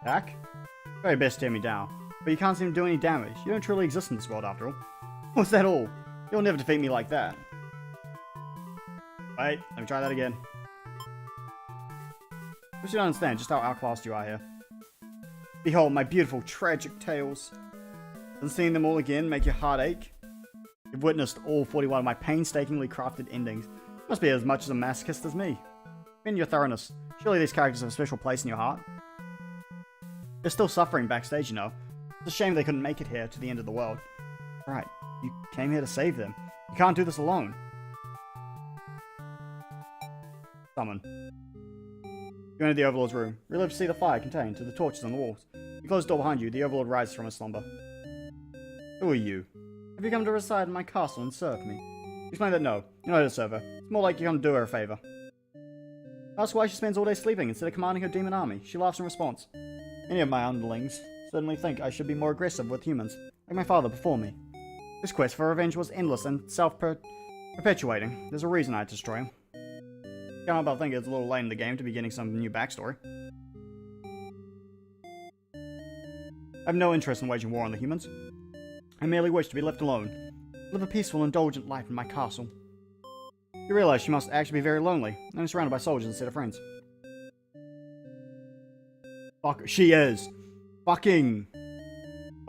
Attack? Very best tear me down. But you can't seem to do any damage. You don't truly exist in this world after all. What's that all? You'll never defeat me like that. Wait, let me try that again. I should understand just how outclassed you are here. Behold my beautiful, tragic tales. Doesn't seeing them all again make your heart ache? You've witnessed all 41 of my painstakingly crafted endings. You must be as much as a masochist as me. In your thoroughness, surely these characters have a special place in your heart? They're still suffering backstage, you know. It's a shame they couldn't make it here to the end of the world. Right, you came here to save them. You can't do this alone. Summon. You enter the Overlord's room. Relive to see the fire contained to the torches on the walls. You close the door behind you. The Overlord rises from his slumber. Who are you? Have you come to reside in my castle and serve me? You explain that no, you're not a server. It's more like you come to do her a favor. Ask why she spends all day sleeping instead of commanding her demon army. She laughs in response. Any of my underlings certainly think I should be more aggressive with humans, like my father before me. This quest for revenge was endless and self-perpetuating. There's a reason I had to destroy him. Can't help but think it's a little late in the game to be getting some new backstory. I have no interest in waging war on the humans. I merely wish to be left alone. Live a peaceful, indulgent life in my castle. You realize she must actually be very lonely, and surrounded by soldiers instead of friends. Fuck, she is. Fucking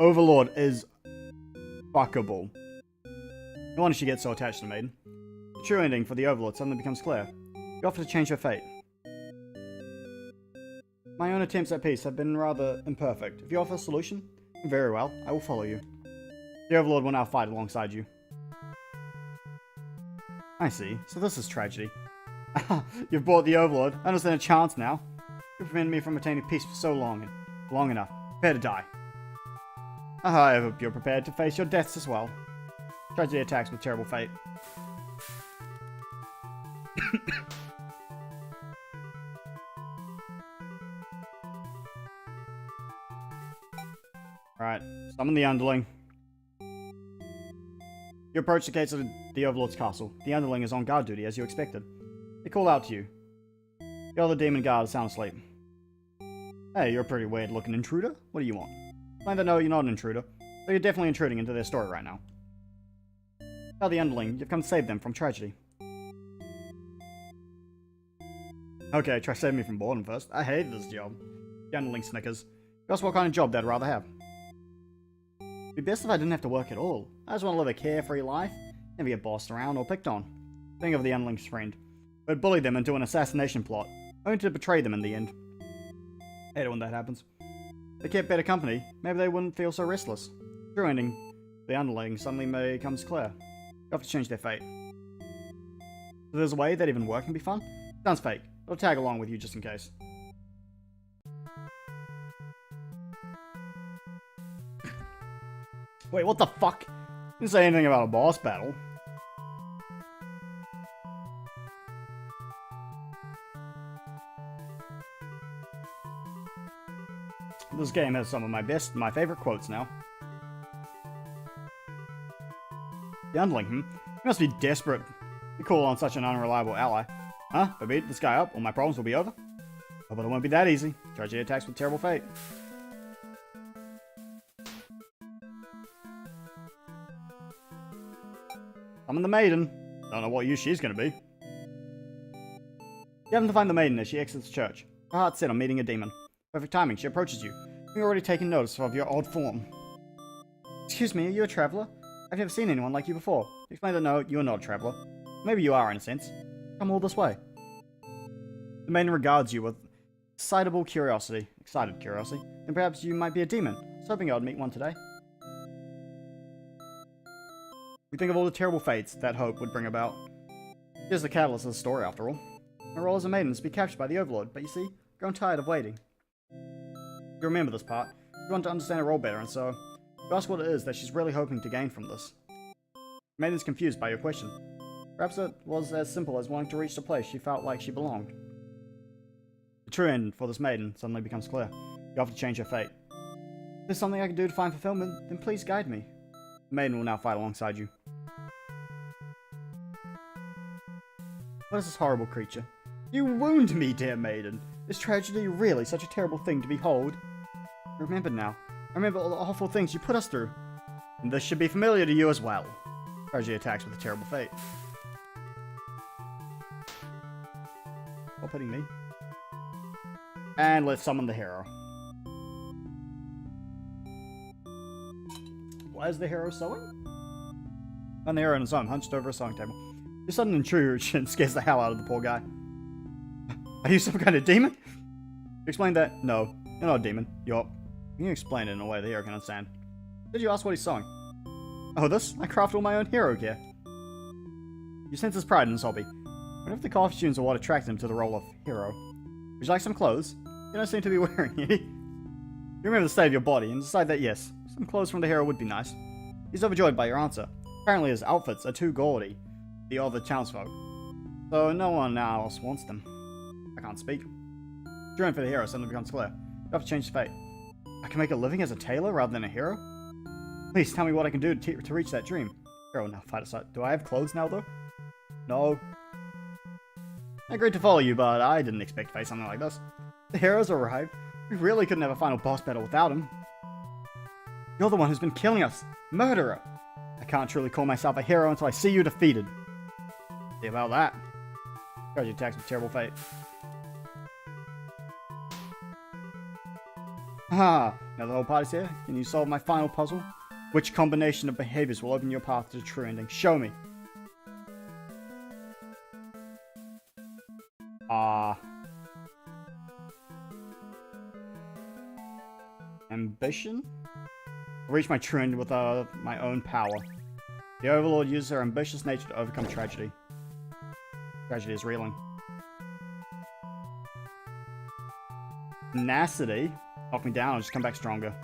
Overlord is fuckable. No wonder she gets so attached to the maiden. The true ending for the Overlord suddenly becomes clear. You offer to change her fate. My own attempts at peace have been rather imperfect. If you offer a solution, very well, I will follow you. The Overlord will now fight alongside you. I see. So this is tragedy. You've brought the Overlord. I understand a chance now. You prevented me from attaining peace for so long enough. Prepare to die. I hope you're prepared to face your deaths as well. Tragedy attacks with terrible fate. Alright, summon the Underling. You approach the gates of the Overlord's castle. The Underling is on guard duty, as you expected. They call out to you. The other demon guard is sound asleep. Hey, you're a pretty weird-looking intruder. What do you want? Find that no, you're not an intruder. But you're definitely intruding into their story right now. Tell the Underling you've come to save them from tragedy. Okay, try saving me from boredom first. I hate this job. The Underling snickers. Just what kind of job they'd rather have. It'd be best if I didn't have to work at all. I just want to live a carefree life, never get bossed around or picked on. Think of the Underling's friend, who had bullied them into an assassination plot, only to betray them in the end. I hate it when that happens. If they kept better company, maybe they wouldn't feel so restless. True ending, the Underling suddenly becomes clear. You have to change their fate. So there's a way that even work can be fun? Sounds fake. I'll tag along with you just in case. Wait, what the fuck? Didn't say anything about a boss battle. This game has some of my favorite quotes now. The Underling, You must be desperate to call on such an unreliable ally. Huh? If I beat this guy up, all my problems will be over? Oh, but it won't be that easy. Tragedy attacks with terrible fate. Summon the maiden. Don't know what use she's gonna be. You happen to find the maiden as she exits the church. Her heart's set on meeting a demon. Perfect timing, she approaches you. You've already taken notice of your odd form. Excuse me, are you a traveler? I've never seen anyone like you before. Explain that no, you're not a traveler. Maybe you are in a sense. Come all this way. The maiden regards you with excited curiosity, and perhaps you might be a demon. I was hoping I would meet one today. We think of all the terrible fates that hope would bring about. Here's the catalyst of the story, after all. My role as a maiden is to be captured by the Overlord, but you see, I've grown tired of waiting. You remember this part. You want to understand her role better, and so you ask what it is that she's really hoping to gain from this. The maiden's confused by your question. Perhaps it was as simple as wanting to reach the place she felt like she belonged. The true end for this maiden suddenly becomes clear. You have to change her fate. If there's something I can do to find fulfillment, then please guide me. The maiden will now fight alongside you. What is this horrible creature? You wound me, dear maiden. Is tragedy really such a terrible thing to behold? I remember now. I remember all the awful things you put us through. And this should be familiar to you as well. Tragedy attacks with a terrible fate. Stop hitting me. And let's summon the hero. Why is the hero sewing? And the hero in his arm, hunched over a sewing table. Your sudden intrusion scares the hell out of the poor guy. Are you some kind of demon? Explain that. No, you're not a demon. You're... Can you explain it in a way the hero can understand? Did you ask what he's sewing? Oh, this? I craft all my own hero gear. You sense his pride in his hobby. What if the costumes are what attracted him to the role of hero? Would you like some clothes? You don't seem to be wearing any. You remember the state of your body and decide that yes, some clothes from the hero would be nice. He's overjoyed by your answer. Apparently his outfits are too gaudy for the other townsfolk, so no one else wants them. I can't speak. Drawing for the hero suddenly becomes clear. You have to change his fate. I can make a living as a tailor rather than a hero? Please tell me what I can do to reach that dream. Hero now fight aside. Do I have clothes now though? No. I agreed to follow you, but I didn't expect to face something like this. The hero's arrived. We really couldn't have a final boss battle without him. You're the one who's been killing us. Murderer. I can't truly call myself a hero until I see you defeated. See about that. Tragedy attacks with terrible fate. Ah, now the whole party's here. Can you solve my final puzzle? Which combination of behaviors will open your path to the true ending? Show me. Ambition? Reach my true end with my own power. The Overlord uses her ambitious nature to overcome tragedy. Tragedy is reeling. Tenacity? Knock me down, I'll just come back stronger.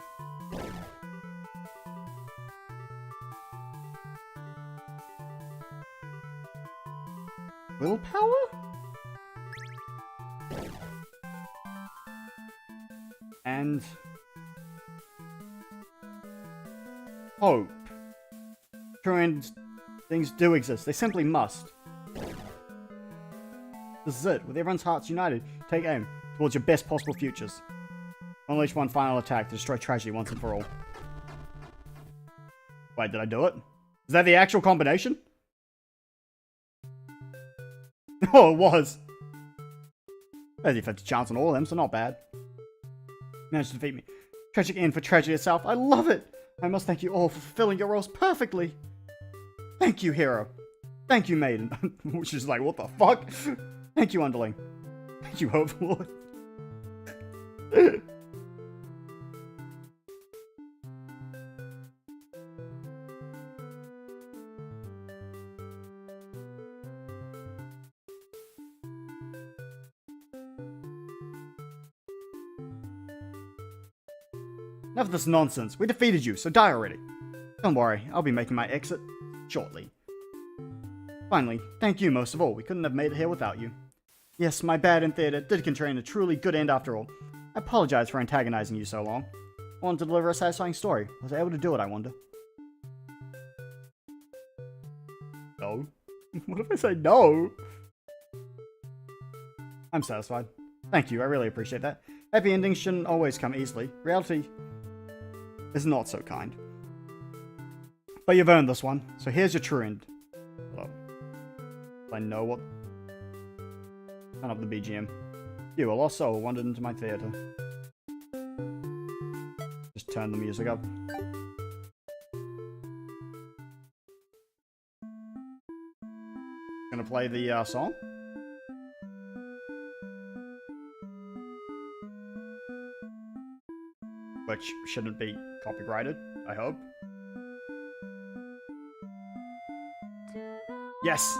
Willpower? And... hope. True things do exist. They simply must. This is it. With everyone's hearts united, take aim towards your best possible futures. Unleash one final attack to destroy tragedy once and for all. Wait, did I do it? Is that the actual combination? Oh, it was. There's a 50 chance on all of them, so not bad. Managed to defeat me. Tragic end for tragedy itself. I love it. I must thank you all for fulfilling your roles perfectly. Thank you, hero. Thank you, maiden. Which is like, what the fuck? Thank you, underling. Thank you, Overlord. Enough of this nonsense. We defeated you, so die already. Don't worry, I'll be making my exit shortly. Finally, thank you most of all. We couldn't have made it here without you. Yes, my bad in theater did contain a truly good end after all. I apologize for antagonizing you so long. I wanted to deliver a satisfying story. Was I able to do it, I wonder? No. What if I say no? I'm satisfied. Thank you, I really appreciate that. Happy endings shouldn't always come easily. Reality is not so kind. But you've earned this one, so here's your true end. I know what... Turn up the BGM. You, a lost soul, wandered into my theater. Just turn the music up. Gonna play the song? Which shouldn't be copyrighted, I hope. Yes!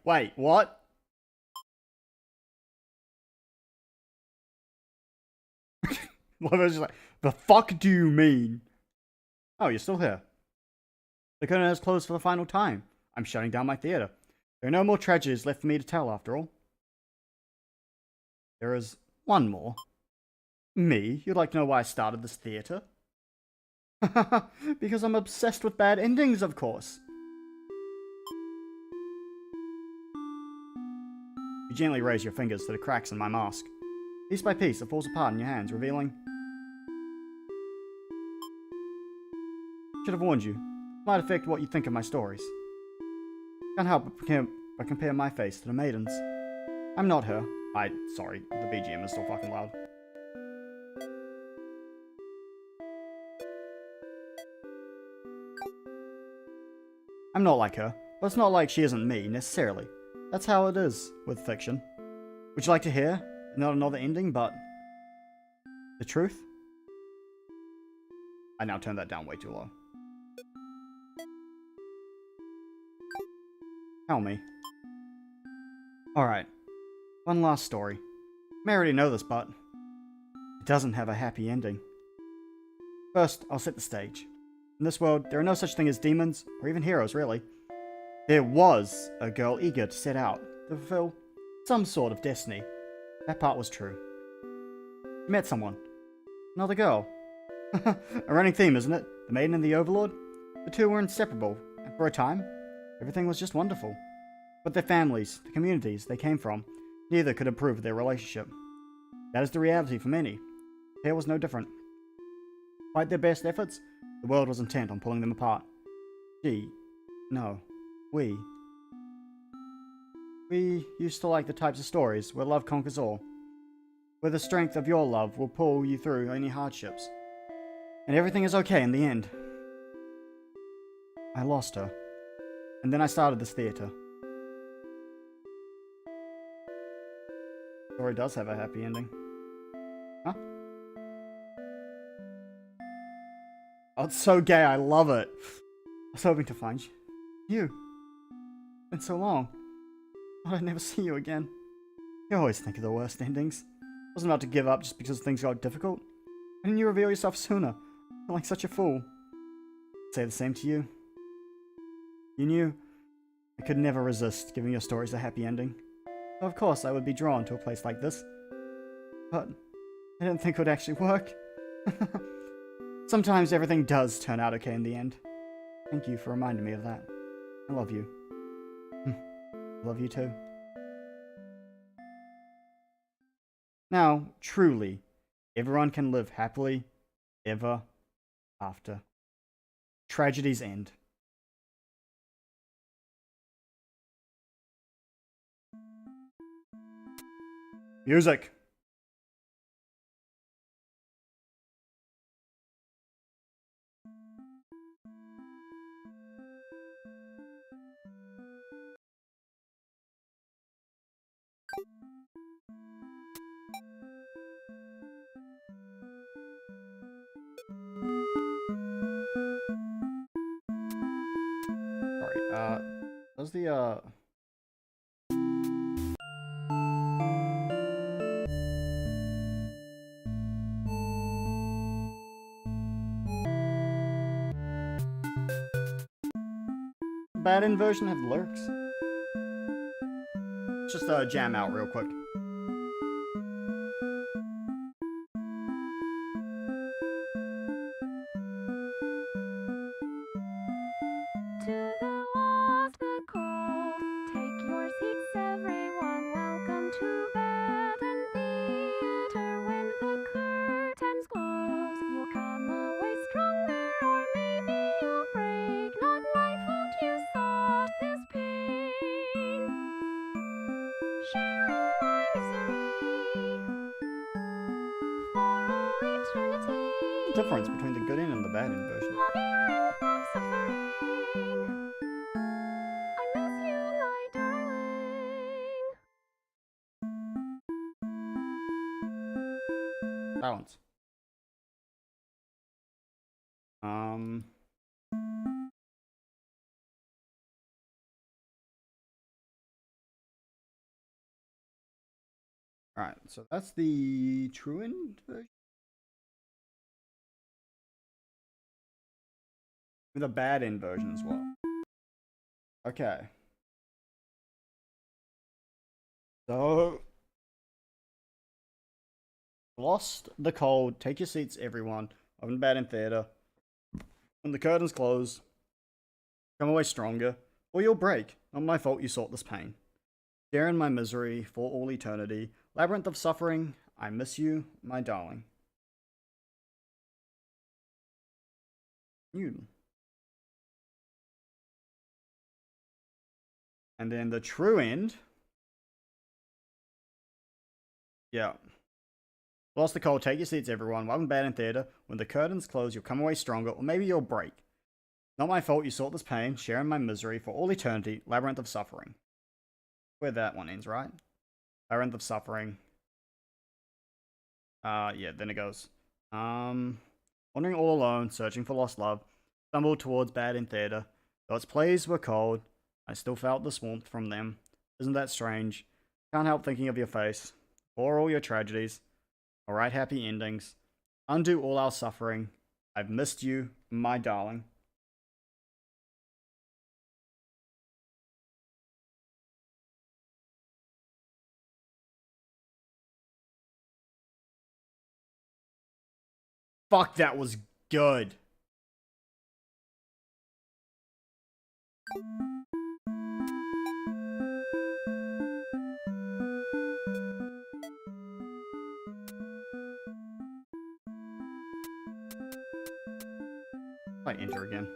Wait, what? I was just like, the fuck do you mean? Oh, you're still here. The curtain has closed for the final time. I'm shutting down my theater. There are no more tragedies left for me to tell, after all. There is one more. Me? You'd like to know why I started this theater? Because I'm obsessed with bad endings, of course. You gently raise your fingers to the cracks in my mask. Piece by piece, it falls apart in your hands, revealing... Should have warned you. It might affect what you think of my stories. Can't help but compare my face to the maidens. I'm not her. Sorry, the BGM is still fucking loud. I'm not like her, but it's not like she isn't me, necessarily. That's how it is with fiction. Would you like to hear? Not another ending, but... the truth? I now turned that down way too low. Tell me. Alright. One last story. You may already know this, but... it doesn't have a happy ending. First, I'll set the stage. In this world, there are no such thing as demons, or even heroes, really. There was a girl eager to set out to fulfill some sort of destiny. That part was true. She met someone. Another girl. A running theme, isn't it? The maiden and the overlord? The two were inseparable, and for a time, everything was just wonderful. But their families, the communities they came from, neither could improve their relationship. That is the reality for many. Here was no different. Despite their best efforts, the world was intent on pulling them apart. We used to like the types of stories where love conquers all. Where the strength of your love will pull you through any hardships. And everything is okay in the end. I lost her. And then I started this theater. The story does have a happy ending. Huh? Oh, it's so gay, I love it. I was hoping to find you. It's been so long. Thought I'd never see you again. You always think of the worst endings. I wasn't about to give up just because things got difficult. Why didn't you reveal yourself sooner? I feel like such a fool. I'd say the same to you. You knew I could never resist giving your stories a happy ending. So of course I would be drawn to a place like this. But I didn't think it would actually work. Sometimes everything does turn out okay in the end. Thank you for reminding me of that. I love you. Love you too. Now, truly, everyone can live happily ever after. Tragedies end. Music. Sorry, does the, bad inversion have lyrics? Just, jam out real quick. Difference between the good end and the bad end version. Balance. Alright, so that's the true end version. The bad end version as well. Okay. So, lost the cold. Take your seats, everyone. Open bad in theater. When the curtains close, come away stronger, or you'll break. Not my fault you sought this pain. Share in my misery for all eternity. Labyrinth of suffering, I miss you, my darling. You. And then the true end. Yeah. Lost the cold, take your seats, everyone. Welcome bad in theater. When the curtains close, you'll come away stronger, or maybe you'll break. Not my fault you sought this pain. Share in my misery for all eternity. Labyrinth of suffering. Where that one ends, right? Labyrinth of suffering. Yeah, then it goes. Wandering all alone, searching for lost love. Stumbled towards bad in theater. Though its plays were cold, I still felt this warmth from them. Isn't that strange? Can't help thinking of your face. For all your tragedies. Alright, happy endings. Undo all our suffering. I've missed you, my darling. Fuck, that was good. I enter again.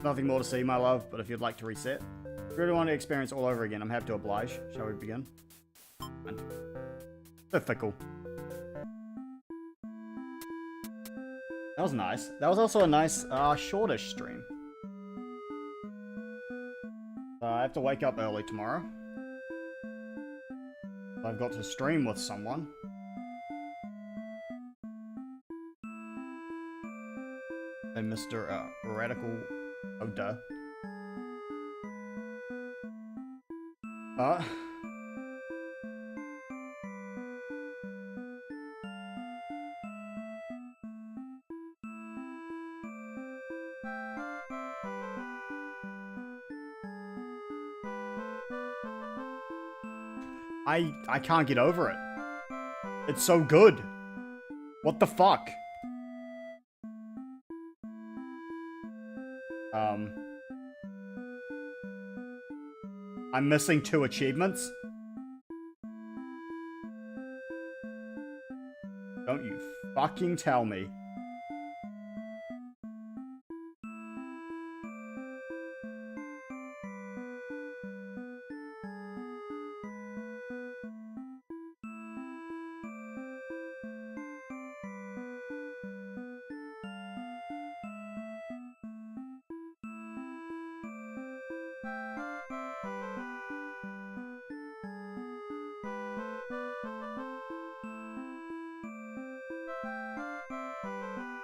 Nothing more to see, my love, but if you'd like to reset, if you really want to experience all over again, I'm happy to oblige. Shall we begin? So fickle. That was nice. That was also a nice, shortish stream. I have to wake up early tomorrow. I've got to stream with someone. And Mr. Radical Oda. I can't get over it. It's so good. What the fuck? I'm missing 2 achievements. Don't you fucking tell me.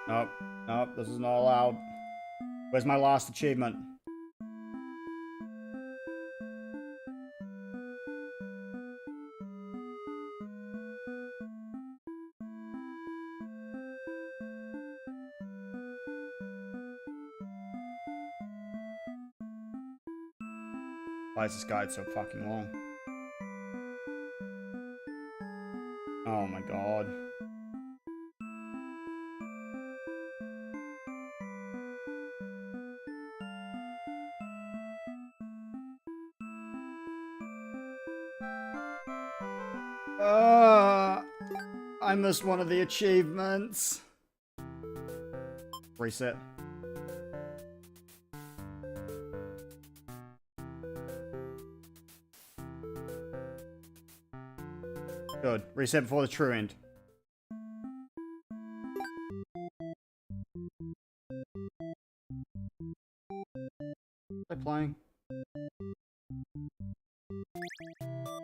Nope, nope, this is not allowed. Where's my last achievement? Why is this guide so fucking long? Oh my god. I missed one of the achievements. Reset. Good. Reset before the true end. Am I playing?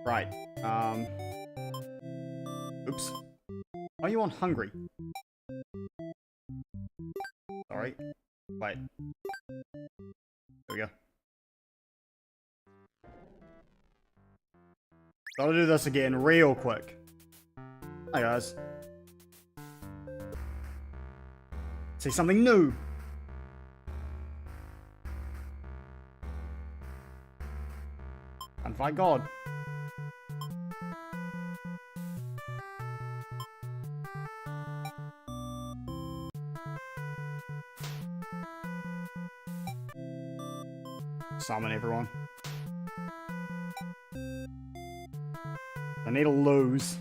Right. Oops. Are you on hungry? Sorry. Wait. There we go. Gotta do this again real quick. Hi guys. See something new. And fight God. Summon everyone. I need to lose.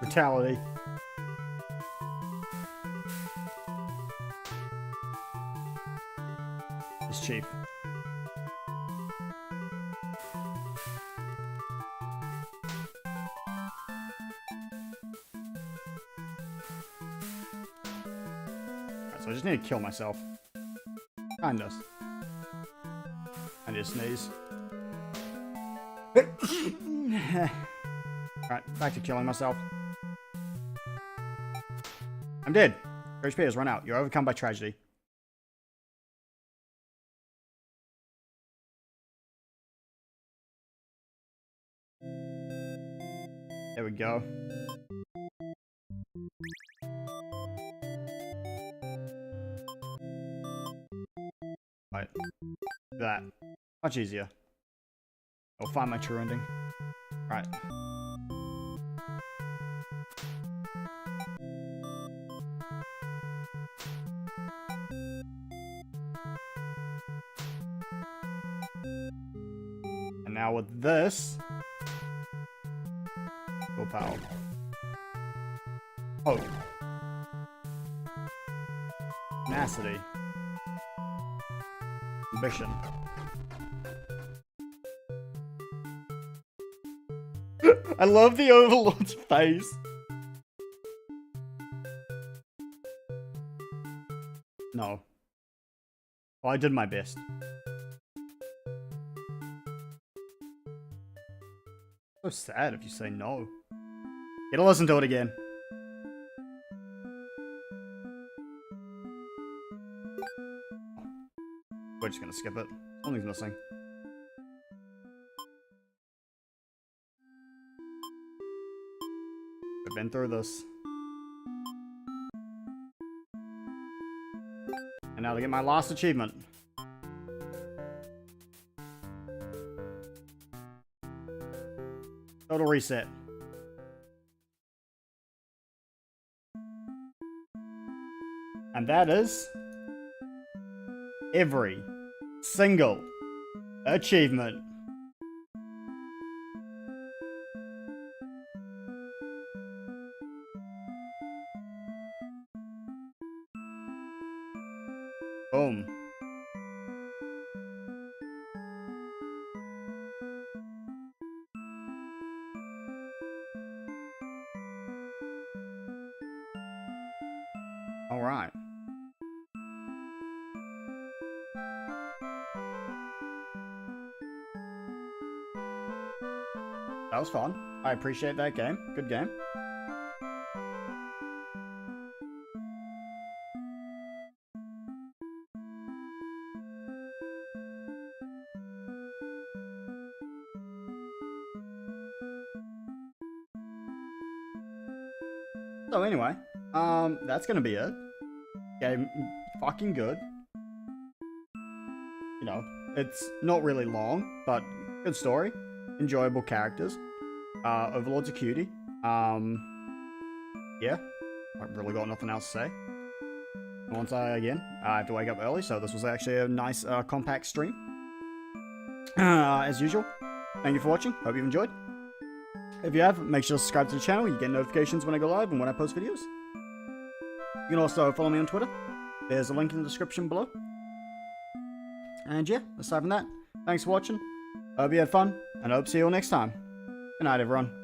Brutality. It's cheap. So I just need to kill myself. Kindness. I need to sneeze. Alright, back to killing myself. I'm dead. Your HP has run out. You're overcome by tragedy. There we go. Right. That. Much easier. I'll find my true ending. Right. And now with this... Willpower. Oh. Tenacity. Ambition. I love the Overlord's face. No. Well, I did my best. So sad if you say no. Get to listen to it again. We're just gonna skip it. Something's missing. I've been through this. And now to get my last achievement. reset. And that is every single achievement. Boom. All right. That was fun. I appreciate that game. Good game. So anyway, that's gonna be it. Game fucking good. You know, it's not really long, but good story. Enjoyable characters. Overlord's a cutie. Yeah. I've really got nothing else to say. Once I have to wake up early, so this was actually a nice, compact stream. As usual, thank you for watching. Hope you've enjoyed. If you have, make sure to subscribe to the channel. You get notifications when I go live and when I post videos. You can also follow me on Twitter. There's a link in the description below. And yeah, aside from that, thanks for watching. Hope you had fun, and I hope to see you all next time. Good night, everyone.